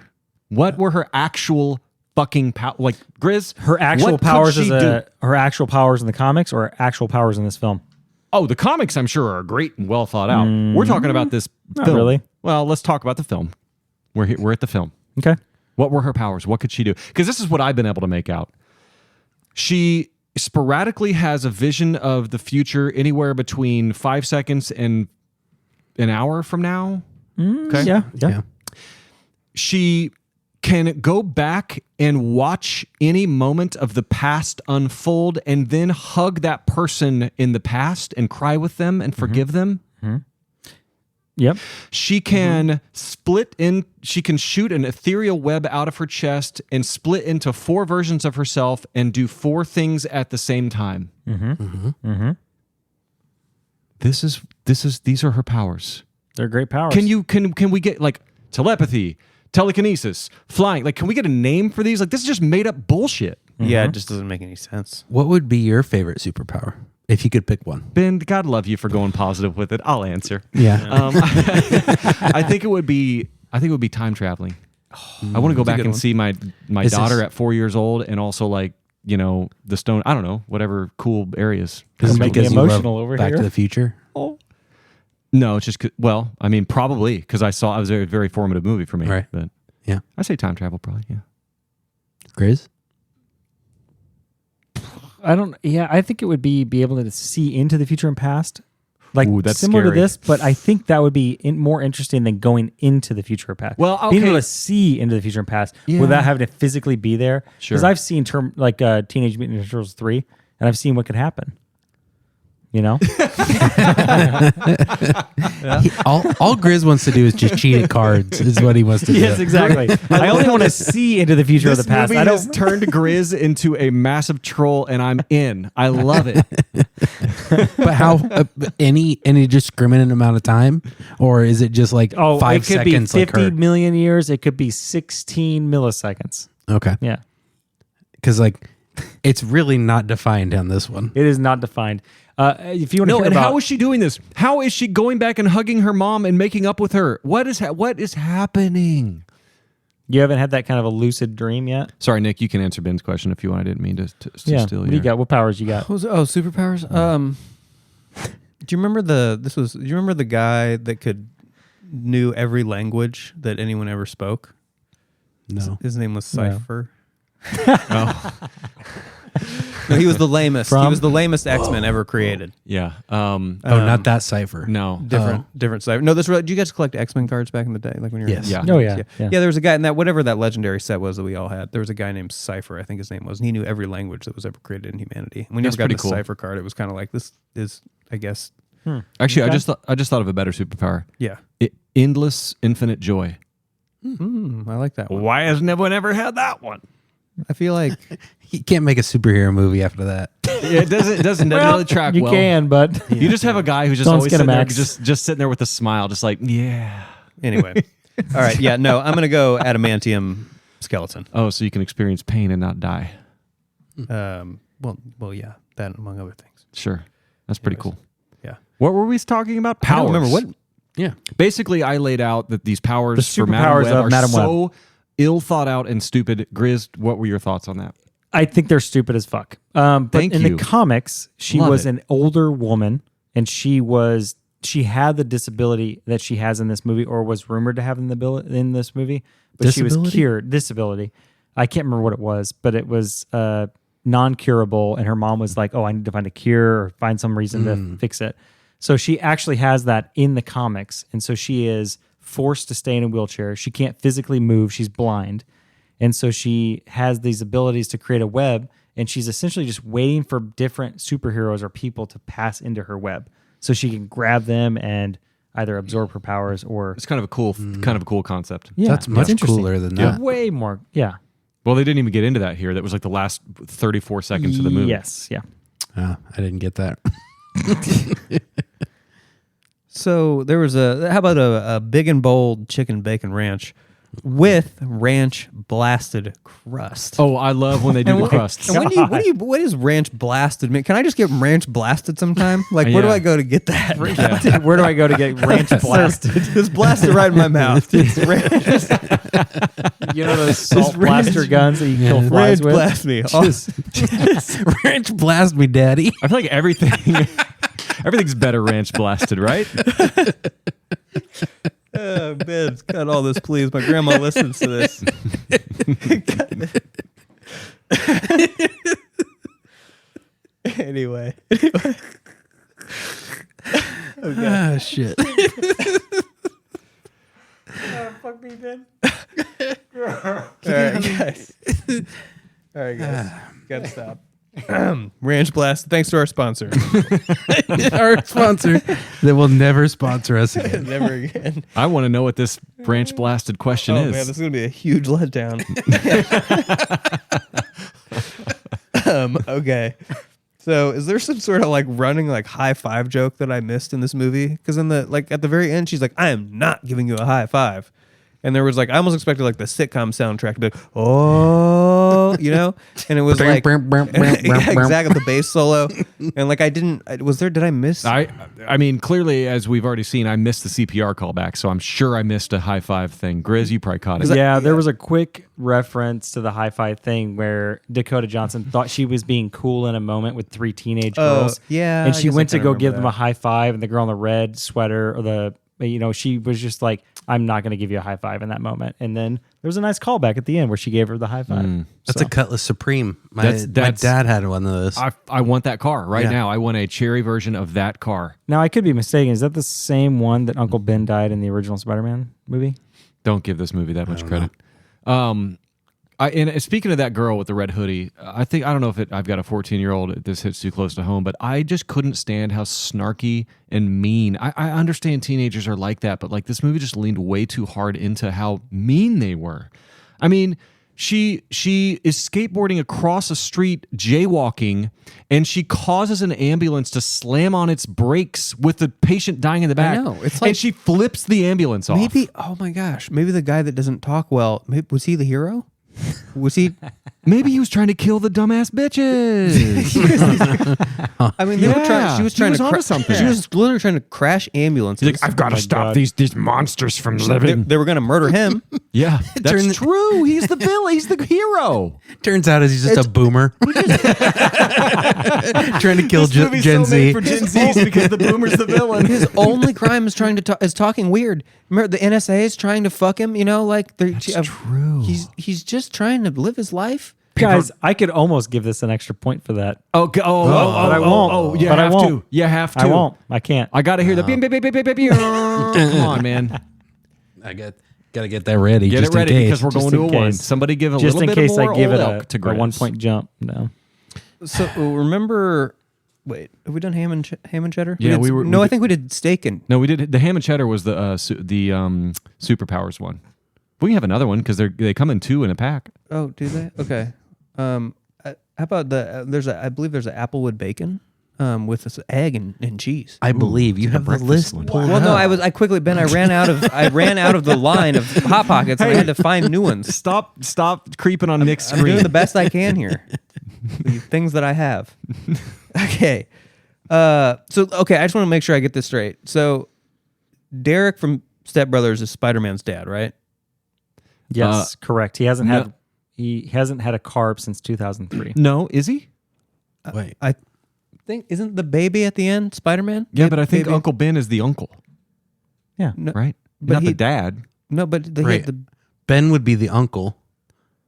What were her actual fucking like Gris. Her actual what could powers she her do? actual powers in the comics or actual powers in this film? Oh, the comics, I'm sure, are great and well thought out. We're talking about this Not film. really. Well, let's talk about the film. We're at the film. Okay. What were her powers? What could she do? Because this is what I've been able to make out. She sporadically has a vision of the future anywhere between 5 seconds and an hour from now. Okay. Yeah. She can go back and watch any moment of the past unfold and then hug that person in the past and cry with them and forgive them. Yep. She can she can shoot an ethereal web out of her chest and split into 4 versions of herself and do 4 things at the same time. These are her powers. They're great powers. Can we get like telepathy, telekinesis, flying? Like, can we get a name for these? Like, this is just made up bullshit. Yeah, it just doesn't make any sense. What would be your favorite superpower if you could pick one? Ben, God love you for going positive with it. I'll answer. Yeah. I think it would be time traveling. I want to go back and see my daughter at 4 years old, and also like, you know, the stone. I don't know, whatever cool areas. This is making me you love emotional over Back here. to the Future. No, it's just I mean, probably because it was a very formative movie for me. Right. But Yeah. I say time travel probably. Yeah. Gris? I think it would be able to see into the future and past. Like, Ooh, that's similar scary. to this, but I think that would be more interesting than going into the future or past. Well, being okay. able to see into the future and past Yeah. without having to physically be there. Because Sure. I've seen Teenage Mutant Ninja Turtles 3, and I've seen what could happen. You know? All Gris wants to do is just cheat at cards, is what he wants to do. Yes, exactly. I only want to see into the future or the This past. movie I has don't. turned Gris into a massive troll, and I'm in. I love it. But how, any discriminant amount of time? Or is it just like 5 it could seconds be like 50 her? million years. It could be 16 milliseconds. Okay. Yeah. Because like, it's really not defined on this one. It is not defined. If you want to No, hear and about, how is she doing this? How is she going back and hugging her mom and making up with her? What is happening? you haven't had that kind of a lucid dream yet? Sorry, Nick, you can answer Ben's question if you want. I didn't mean to Yeah. steal What do you got? What powers you got? Superpowers. Do you remember do you remember the guy that knew every language that anyone ever spoke? No. His name was No. Cypher. No, he was the lamest. He was the lamest X-Men ever created. Yeah. Not that Cypher. No. Different Cypher. No, did you guys collect X-Men cards back in the day, like when you were? Yes. Yeah. Oh, yeah. Yeah, there was a guy in that whatever that legendary set was that we all had. There was a guy named Cypher, I think his name was, and he knew every language that was ever created in humanity. And when you That's ever got pretty the cool. Cypher card, it was kind of like, this is, I guess, Actually, Okay. I just thought of a better superpower. yeah. Endless, infinite joy. I like that one. Why has no one ever had that one? I feel like You can't make a superhero movie after that. It doesn't really track You well. can, but You just have a guy who's just Don't always sitting there, Skinamax. just sitting there with a smile, just like, yeah. anyway. All right, yeah, no, I'm gonna go adamantium skeleton. Oh, so you can experience pain and not die. Well, yeah, that among other things. Sure. That's pretty Anyways. cool. Yeah. What were we talking about? I Powers. don't remember what. Yeah. Basically, I laid out that these powers The for Madam superpowers Web of are Madam so ill thought out and stupid. Gris, what were your thoughts on that? I think they're stupid as fuck. But Thank in you. the comics, she Love was it. an older woman, and she had the disability that she has in this movie, or was rumored to have in this movie. But she was Disability? cured. Disability. I can't remember what it was, but it was non-curable, and her mom was like, "Oh, I need to find a cure or find some reason to fix it." So she actually has that in the comics, and so she is forced to stay in a wheelchair. She can't physically move. She's blind. And so she has these abilities to create a web, and she's essentially just waiting for different superheroes or people to pass into her web so she can grab them and either absorb her powers or... It's kind of a cool concept. Yeah, That's it's much interesting. cooler than Yeah. that. Way more, yeah. Well, they didn't even get into that here. That was like the last 34 seconds of the movie. Yes, yeah. I didn't get that. So there was how about a big and bold chicken bacon ranch? with ranch blasted crust. Oh, I love when they do the crusts. And what is ranch blasted mean? Can I just get ranch blasted sometime? Like, where do Yeah. I go to get that? Where do I go to get ranch blasted? Just blast it right in my mouth. It's ranch, You know those salt blaster guns that you kill flies ranch with? blast me. Ranch blast me, daddy. I feel like everything's better ranch blasted, right? Oh, man, cut all this, please. My grandma listens to this. Anyway. Ah, shit. Fuck me, Ben. All right, guys. Gotta stop. Ranch Blast. Thanks to our sponsor. Our sponsor that will never sponsor us again. Never again. I want to know what this ranch blasted question Oh is. man, this is gonna be a huge letdown. Okay. So, is there some sort of like running like high five joke that I missed in this movie? Because in the like at the very end, she's like, "I am not giving you a high five." And there was like, I almost expected like the sitcom soundtrack to be like, oh, you know? And it was like, yeah, exactly, the bass solo. And like, did I miss? I mean, clearly, as we've already seen, I missed the CPR callback, so I'm sure I missed a high five thing. Grizz, you probably caught it. Yeah, there was a quick reference to the high five thing where Dakota Johnson thought she was being cool in a moment with 3 teenage girls. yeah, And I she guess went I to go kinda give remember them a that. high five, and the girl in the red sweater, or she was just like, I'm not going to give you a high five in that moment. And then there was a nice callback at the end where she gave her the high five. That's a Cutlass Supreme. My That's- dad had one of those. I want that car right Yeah. now. I want a cherry version of that car. Now, I could be mistaken. Is that the same one that Uncle Ben died in the original Spider-Man movie? Don't give this movie that much credit. And speaking of that girl with the red hoodie, I don't know if I've got a 14-year-old. This hits too close to home, but I just couldn't stand how snarky and mean. I understand teenagers are like that, but like this movie just leaned way too hard into how mean they were. I mean, she is skateboarding across a street, jaywalking, and she causes an ambulance to slam on its brakes with the patient dying in the back. I know. It's like- and she flips the ambulance off. Maybe, oh my gosh, maybe the guy that doesn't talk well, was he the hero? Was he? Maybe he was trying to kill the dumbass bitches. I mean, they were trying. She was he trying was to. onto something. She was literally trying to crash ambulances. I've got to stop these monsters from living. They were going to murder him. Yeah, that's true. He's the villain. He's the hero. Turns out he's just a boomer. Trying to kill Gen Z. for Gen Zs because the boomer's the villain. His only crime is is talking weird. Remember, the NSA is trying to fuck him. You know, like true. He's just trying to live his life. Guys, I could almost give this an extra point for that. But I won't. Oh, you But I have won't. to. You have to. I won't. I can't. I got to hear the beep, beep, beep, beep, beep, beep. Come on, man. I gotta get that ready. Get just it ready in case. because we're Just going to a in 1. case. Somebody give a Just little in bit case more I give it old a elk to 1 Grizz. point jump. No. So remember, wait, have we done ham and cheddar? Yeah, we we No, I did- think we did steak and. No, we did. The ham and cheddar was the superpowers one. We can have another one because they come in 2 in a pack. Oh, do they? Okay. How about I believe there's an Applewood bacon, with this egg and cheese. I believe you have the list. one. pulled Well, no, up. I quickly, Ben. I ran out of the line of Hot Pockets, and I had to find new ones. Stop creeping on Nick's I'm screen. doing the best I can here. The things that I have. Okay. I just want to make sure I get this straight. So, Derek from Step Brothers is Spider-Man's dad, right? Yes, correct. He hasn't no. had a carb since 2003. No, is he? Wait. I think isn't the baby at the end Spider-Man? Yeah, but I think Baby? Uncle Ben is the uncle, Yeah. No, right? but Not he- the dad. no, but Right. Ben would be the uncle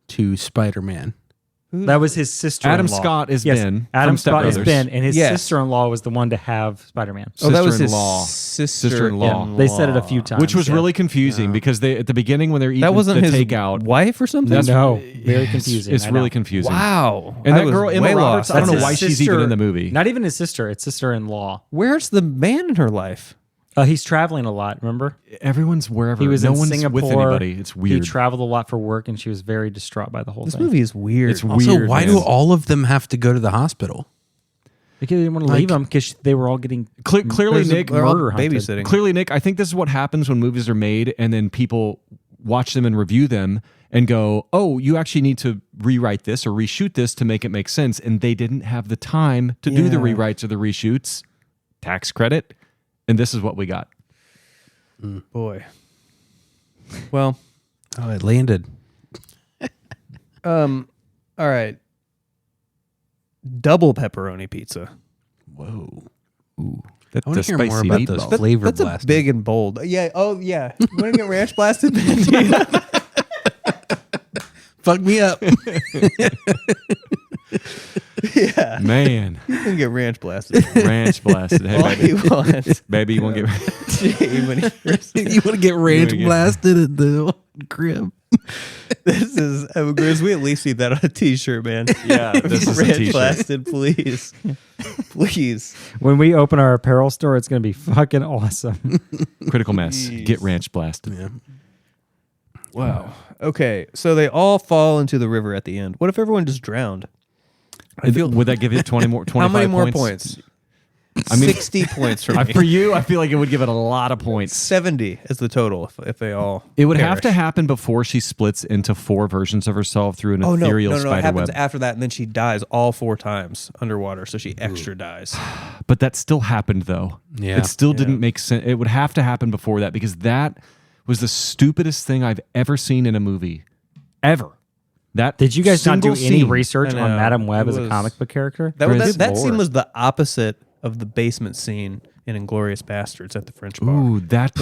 to Spider-Man. That was his sister-in-law. Adam Scott is Yes, Ben Adam from Step Scott is Brothers. Ben, and his Yes. sister-in-law was the one to have Spider-Man. Oh, that was his Sister-in-law. sister-in-law. They said it a few times. Which was yeah. really confusing because they at the beginning when they're eating That wasn't the his takeout. wife or something. That's- No, very confusing. It's I really know. confusing. Wow. And I that was girl Emma way Roberts, lost. I don't know That's why his she's even sister- in the movie. Not even his sister. It's sister-in-law. Where's the man in her life? He's traveling a lot. Remember, Everyone's wherever. he was no in one's Singapore with anybody. It's He weird. traveled a lot for work, and she was very distraught by the whole This thing. movie is weird. It's Also, weird. why man. do all of them have to go to the hospital? Because they didn't want to leave them because they were all getting Clearly, There's a- Nick. they're all murder hunted. babysitting. Clearly, Nick. I think this is what happens when movies are made, and then people watch them and review them and go, oh, you actually need to rewrite this or reshoot this to make it make sense. And they didn't have the time to do the rewrites or the reshoots. Tax credit. And this is what we got. Boy. Well. Oh, it landed. All right. Double pepperoni pizza. Whoa. Ooh. I want to hear more about those flavor That's blasts. big and bold. Yeah. Oh, yeah. You want to get ranch blasted? Fuck me up. Yeah. Man. You can get ranch blasted. Ranch blasted. Hey, All baby. you want. Baby, you want to get... You want to get ranch blasted at the crib? This is, Gris, we at least need that on a t-shirt, man. Yeah, this is a ranch t-shirt. blasted, please. Please. When we open our apparel store, it's going to be fucking awesome. Critical Mass. Jeez. Get ranch blasted. Yeah. Wow. Okay, so they all fall into the river at the end. What if everyone just drowned? Would that give you 20 more? 25 How many more points? points? I mean, 60 points for me. for you, I feel like it would give it a lot of points. 70 is the total if they all It would have to perish. happen before she splits into 4 versions of herself through an Oh, no, ethereal no, it spider happens web. after that, and then she dies all 4 times underwater, so she extra dies. But that still happened, though. Yeah. It still didn't make sense. It would have to happen before that because that was the stupidest thing I've ever seen in a movie. Ever. That Did you guys not do single any scene- research I on know. Madame Web It as a was- comic book character? That scene Lord. was the opposite of the basement scene in Inglourious Bastards at the French bar. Ooh, that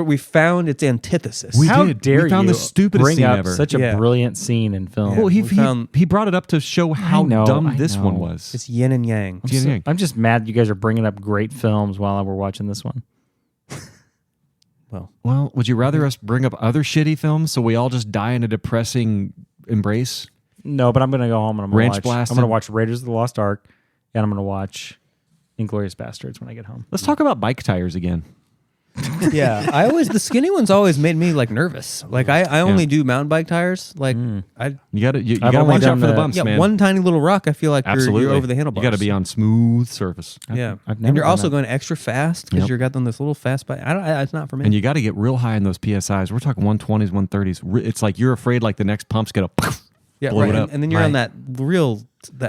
We found its antithesis. How did. dare We found you the stupidest bring scene up ever. such a Yeah. brilliant scene in film? Well, we found- he brought it up to show how know, dumb I this know. one was. It's yin and yang. Yin and yang. I'm just mad you guys are bringing up great films while we're watching this one. Well, would you rather us bring up other shitty films so we all just die in a depressing embrace? No, but I'm gonna go home and I'm gonna Ranch watch. blasted? I'm gonna watch Raiders of the Lost Ark, and I'm gonna watch Inglourious Bastards when I get home. Let's talk about bike tires again. Yeah, the skinny ones always made me like nervous. Like I only do mountain bike tires. Like You gotta I've gotta only watch out done for the the- bumps, man. one tiny little rock. I feel like Absolutely you're over the handlebars. You gotta be on smooth surface. Yeah, I've never and you're done also that. going extra fast because Yep. you're got on this little fast bike. It's not for me. And you got to get real high in those PSIs. We're talking 120s, 130s. It's like you're afraid like the next pump's gonna blow right. it up. And then you're on that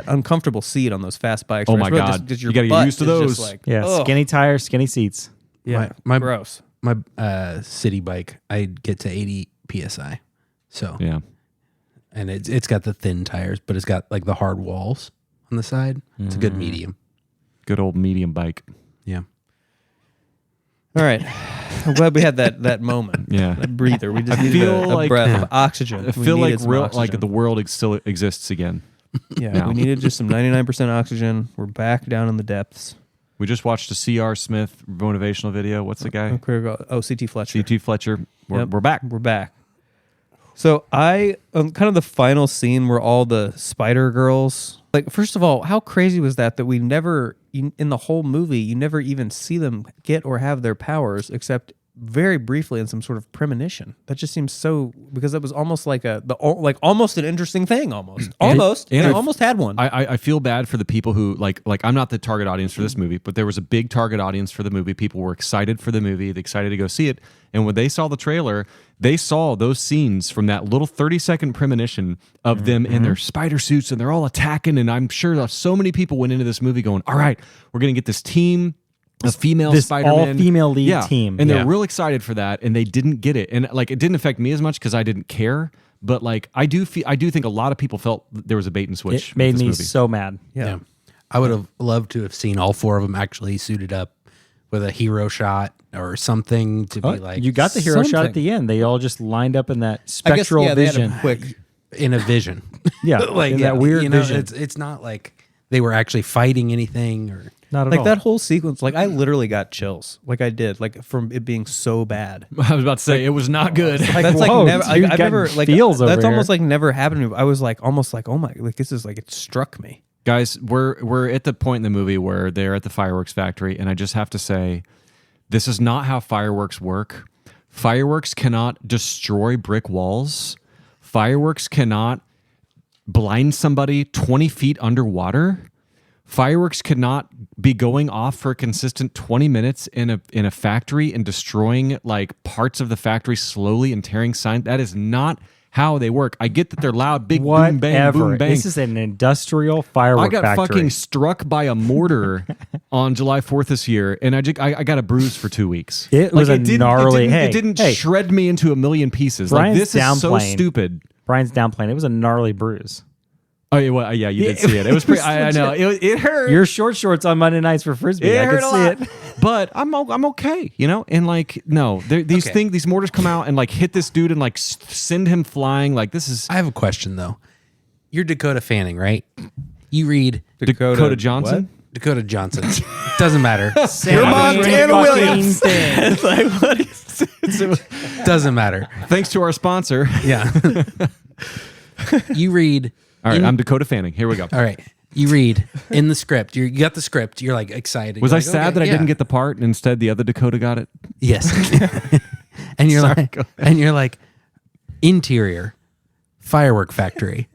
uncomfortable seat on those fast bikes. Oh where my it's really God. just You your gotta get butt used to is those. just like, Yeah, ugh. skinny tires, skinny seats. Yeah, My gross. My city bike, I get to 80 psi. So Yeah. and it's got the thin tires, but it's got like the hard walls on the side. It's a good medium. Good old medium bike. Yeah. All right, I'm glad we had that moment. Yeah. That breather. We just I needed feel a like- breath of oxygen. I feel like some real oxygen. like the world still exists again. Yeah, now. we needed just some 99% oxygen. We're back down in the depths. We just watched a C.R. Smith motivational video. What's the guy? C.T. Fletcher. C.T. Fletcher. We're Yep. back. We're back. So kind of the final scene where all the spider girls, like, first of all, how crazy was that we never, in the whole movie, you never even see them get or have their powers except very briefly in some sort of premonition. That just seems so, because that was almost like almost an interesting thing, almost. And I I- almost had one. I feel bad for the people who like I'm not the target audience for this movie, but there was a big target audience for the movie. People were excited for the movie, they excited to go see it. And when they saw the trailer, they saw those scenes from that little 30-second premonition of them in their spider suits and they're all attacking. And I'm sure that so many people went into this movie going, all right, we're going to get this team, a female This Spider-Man. all-female lead team. And they're Yeah. real excited for that. And they didn't get it. And like, it didn't affect me as much because I didn't care. But like, I do think a lot of people felt there was a bait and switch. It made with this me movie. so mad. yeah. I would have loved to have seen all 4 of them actually suited up with a hero shot or something to be like You got the hero shot something. at the end. They all just lined up in that I guess, spectral yeah, they had vision. a quick. in a vision. Yeah, in that weird vision. It's not like they were actually fighting anything or Not at Like all. that whole sequence, like I literally got chills. Like I did, like from it being so bad. I was about to say it was not good. That's like whoa, never. dude, I've got never like feels over that's almost here. like never happened to me. I was like almost like oh my, like this is like it struck me. Guys, we're at the point in the movie where they're at the fireworks factory, and I just have to say, this is not how fireworks work. Fireworks cannot destroy brick walls. Fireworks cannot blind somebody 20 feet underwater. Fireworks could not be going off for a consistent 20 minutes in a factory and destroying like parts of the factory slowly and tearing signs. That is not how they work. I get that they're loud, big boom, bang, boom, bang. This is an industrial firework factory. I got fucking struck by a mortar on July 4th this year, and I got a bruise for 2 weeks. It was gnarly. It didn't shred me into a million pieces. Brian's like this is so stupid. Brian's downplaying. It was a gnarly bruise. Oh yeah, well, yeah, you did see it. It was pretty. I know it hurt. Your short shorts on Monday nights for frisbee. I could see it, but I'm okay, you know. And like, no, these mortars come out and like hit this dude and like send him flying. Like this is. I have a question though. You're Dakota Fanning, right? You read Dakota Johnson. What? Dakota Johnson. Doesn't matter. Montana Williams. Like, what is Doesn't matter. Thanks to our sponsor. Yeah. You read. All right, I'm Dakota Fanning. Here we go. All right. You read in the script. You got the script. You're like excited. Was you're I like, sad that I didn't get the part and instead the other Dakota got it? Yes. And you're like interior firework factory.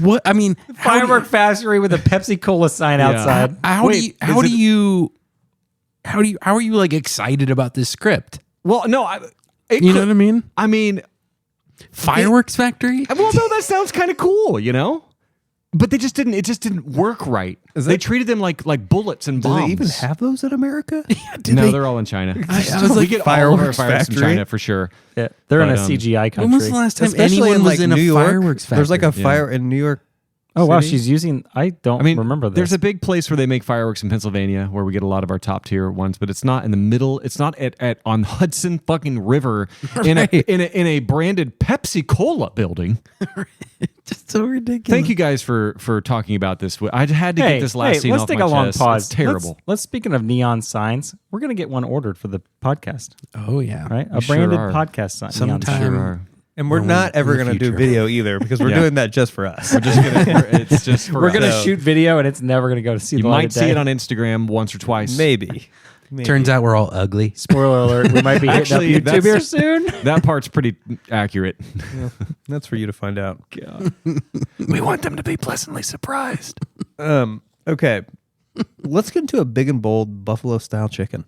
What? I mean, firework factory with a Pepsi Cola sign outside. How are you like excited about this script? Well, no, you know what I mean? I mean, fireworks factory? Well, no, that sounds kind of cool, you know? But it just didn't work right. They treated them like bullets and bombs. Do they even have those in America? No, they're all in China. I was like, we get fireworks in China for sure. Yeah, they're in a CGI country. When was the last time Especially anyone was in New a York, fireworks factory? There's like a fire in New York. Oh wow, City? she's using. I remember this. There's a big place where they make fireworks in Pennsylvania, where we get a lot of our top tier ones, but it's not in the middle. It's not at on Hudson fucking River in a branded Pepsi Cola building. Just so ridiculous. Thank you guys for talking about this. I had to get this last scene let's off take my a long chest. pause. It's terrible. Let's speaking of neon signs, we're gonna get one ordered for the podcast. Oh yeah, right. A We sure branded are. podcast sign. neon Sometime. sign. Sure are. And we're not ever going to do video either because we're doing that just for us. We're just gonna. It's just for We're us. gonna shoot video and it's never gonna go to see You the light might of see day. it on Instagram once or twice. Maybe. Turns out we're all ugly. Spoiler alert: we might be Actually, hitting up YouTube here that's- soon. That part's pretty accurate. That's for you to find out. We want them to be pleasantly surprised. Okay. Let's get into a big and bold buffalo style chicken.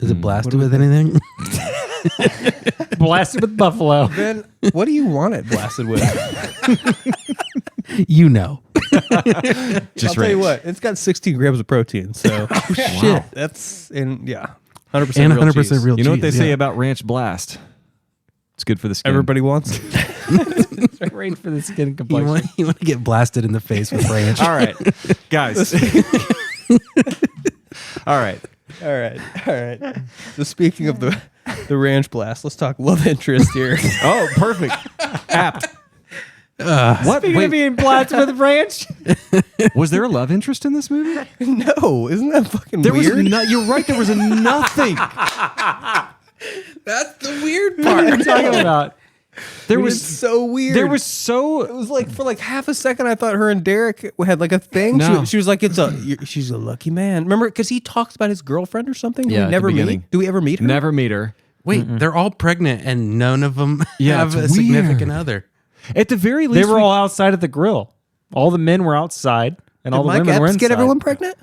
Is it blasted with anything? Blasted with buffalo. Ben, what do you want it blasted with? You know. I'll tell you what, it's got 16 grams of protein. So Shit. that's 100% And real 100% cheese. real You know what they cheese, say yeah. about Ranch Blast? It's good for the skin. Everybody wants it. Great for the skin You complexion. want to get blasted in the face with ranch. All right, guys. All right. All right. So speaking of the ranch blast, let's talk love interest here. Oh, perfect. Apt. What? Speaking of being blasted with ranch, Was there a love interest in this movie? No, isn't that fucking There weird? was you're right. There was nothing. That's the weird what are you talking about? There It's was so weird. There was so. It was like for like half a second, I thought her and Derek had like a thing. No. She was like, she's a lucky man. Remember, because he talks about his girlfriend or something. Yeah, we at never the beginning. meet. Do we ever meet her? Never meet her. Wait, they're all pregnant and none of them Yeah, have a it's significant weird. other. At the very least, They were all outside at the grill. All the men were outside, and all Did the Mike women were Epps inside. get everyone pregnant?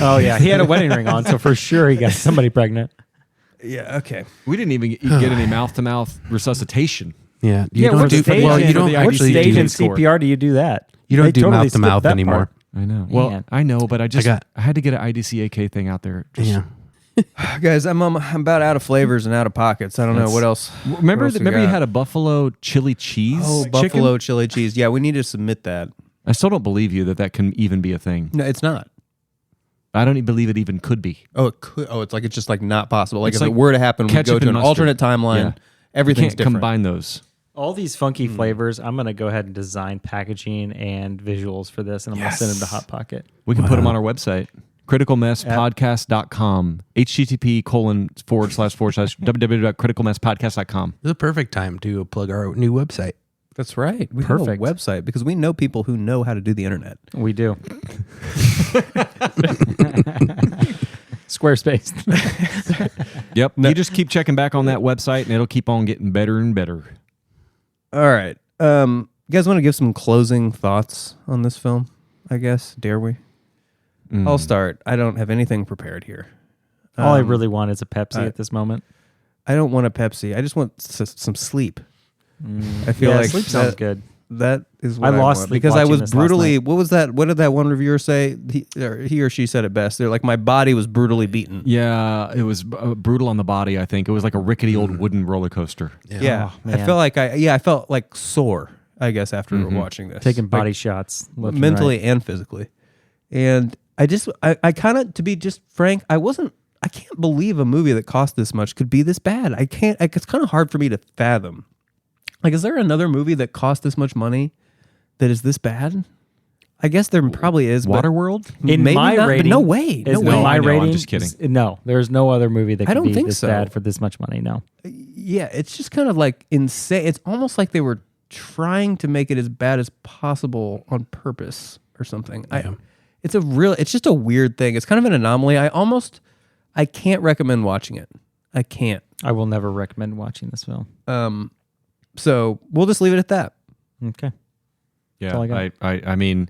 Oh yeah, he had a wedding ring on, so for sure he got somebody pregnant. Yeah. Okay. we didn't even get any mouth-to-mouth resuscitation. Yeah, What stage you don't the actually stage do in score. CPR do you do that? you don't They do totally mouth to skipped mouth that anymore. I know. Well, Man. I know, but I got- had to get an IDCAK thing out there. Just- Yeah. Guys, I'm about out of flavors and out of pockets. I don't know what else. Remember, what else we you got? had a buffalo chili cheese. Oh, chicken? buffalo chili cheese. Yeah, we need to submit that. I still don't believe you that can even be a thing. No, it's not. I don't even believe it even could be. Oh, it could. Oh, it's like it's just like not possible. Like It's if like it were to happen, we ketchup go to and an mustard. alternate timeline. Yeah. Everything's You can't different. combine those. All these funky flavors, I'm going to go ahead and design packaging and visuals for this, and I'm going to send them to Hot Pocket. We can put them on our website. criticalmesspodcast.com http://www.criticalmesspodcast.com. This is a perfect time to plug our new website. That's right. We have a Perfect. website because we know people who know how to do the internet. We do. Squarespace. Yep. You just keep checking back on that website and it'll keep on getting better and better. All right. You guys want to give some closing thoughts on this film? I guess. Dare we? I'll start. I don't have anything prepared here. All I really want is a Pepsi at this moment. I don't want a Pepsi. I just want some sleep. I feel like sleep sounds good. That is what I I lost want. sleep Because I watching was this last brutally. night. What was that? What did that one reviewer say? He or she said it best. They're like, my body was brutally beaten. Yeah, it was brutal on the body. I think it was like a rickety old wooden roller coaster. Yeah, Oh, I man. felt like I felt like sore. I guess after watching this, Taking Like, body shots. left and mentally right. and physically, and I kind of, to be just frank, I can't believe a movie that cost this much could be this bad. It's kind of hard for me to fathom. Like, is there another movie that cost this much money that is this bad? I guess there probably is. but Waterworld? In maybe my not, but rating, no way. No is- way. in my I know, I'm rating, just kidding. No, there's no other movie that I could don't be think this so. bad for this much money. No. Yeah, it's just kind of like insane. It's almost like they were trying to make it as bad as possible on purpose or something. It's just a weird thing. It's kind of an anomaly. I can't recommend watching it. I can't. I will never recommend watching this film. So we'll just leave it at that. Okay. Yeah, all I got. I mean,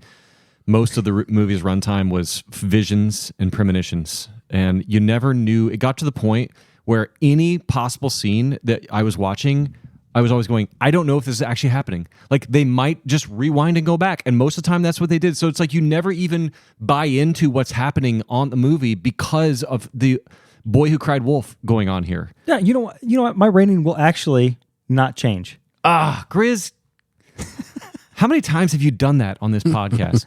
most of the movie's runtime was visions and premonitions, and you never knew. It got to the point where any possible scene that I was watching, I was always going, I don't know if this is actually happening. Like, they might just rewind and go back, and most of the time that's what they did. So it's like you never even buy into what's happening on the movie because of the Boy Who Cried Wolf going on here. Yeah, you know what? My rating will actually not change. Gris, how many times have you done that on this podcast?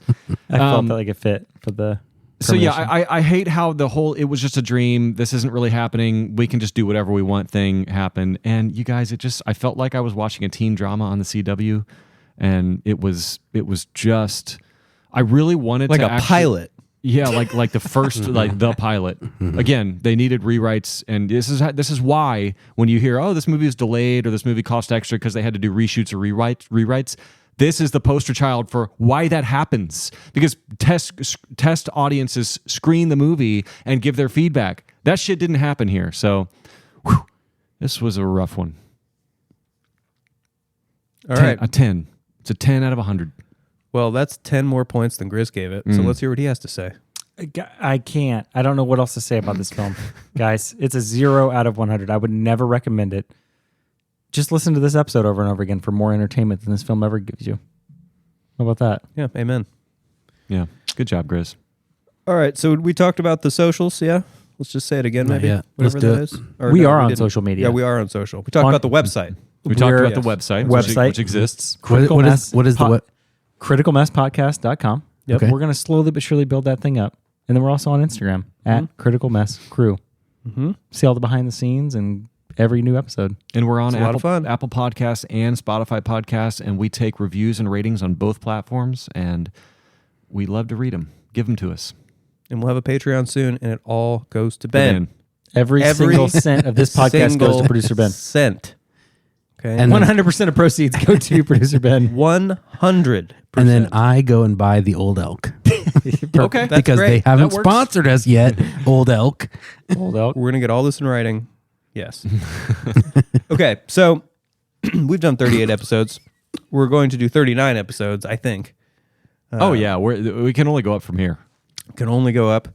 I felt like it fit for the. So yeah, premonition. I hate how the whole "it was just a dream, this isn't really happening, we can just do whatever we want" thing happened. And you guys, I felt like I was watching a teen drama on the CW, and it was just, I really wanted Like to a actually, pilot. Yeah, like the first, like the pilot. Again, they needed rewrites, and this is why when you hear, oh, this movie is delayed or this movie cost extra because they had to do reshoots or rewrites. This is the poster child for why that happens, because test audiences screen the movie and give their feedback. That shit didn't happen here, so this was a rough one. All right. A 10. It's a 10 out of 100. Well, that's 10 more points than Gris gave it. So let's hear what he has to say. I can't. I don't know what else to say about this film, guys. It's a 0 out of 100. I would never recommend it. Just listen to this episode over and over again for more entertainment than this film ever gives you. How about that? Yeah, amen. Yeah, good job, Gris. All right, so we talked about the socials, yeah? Let's just say it again, Not maybe. yet. Whatever Let's do that it. is. Or We are on didn't. social media. Yeah, we are on social. We talked On- about the website. We talked We're- about the website, Website. which exists. What is the what? criticalmesspodcast.com. Yep. Okay. We're going to slowly but surely build that thing up. And then we're also on Instagram at Critical Mess Crew. See all the behind the scenes and every new episode. And we're on It's a lot of fun. Apple Podcasts and Spotify Podcasts, and we take reviews and ratings on both platforms, and we love to read them. Give them to us. And we'll have a Patreon soon, and it all goes to Ben. Every single cent of this podcast goes to producer Ben. Cent. Okay. And 100% of proceeds go to producer Ben. 100%. And then I go and buy the Old Elk Okay. That's because great. they haven't That works. sponsored us yet. Old Elk. Old elk. We're going to get all this in writing. Yes. Okay, so we've done 38 episodes. We're going to do 39 episodes, I think. We can only go up from here. Can only go up.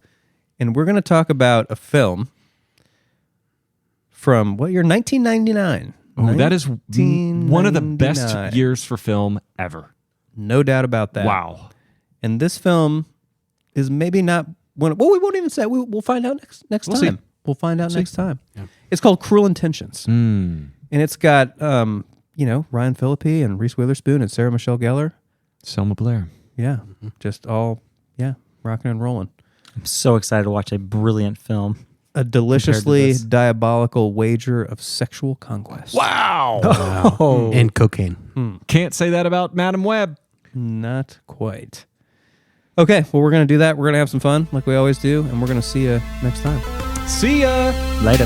And we're going to talk about a film from what year? 1999. Oh, that is one of the best 1999. years for film ever. No doubt about that. Wow. And this film is maybe not one. Well, we won't even say. We'll find out next We'll time. see. We'll find out next time. Yeah. It's called Cruel Intentions, and it's got Ryan Phillippe and Reese Witherspoon and Sarah Michelle Gellar. Selma Blair. Yeah, just all rocking and rolling. I'm so excited to watch a brilliant film. A deliciously this. diabolical wager of sexual conquest. Wow. Oh. And cocaine. Can't say that about Madam Webb. Not quite. Okay, well, we're going to do that. We're going to have some fun like we always do, and we're going to see you next time. See ya. Later.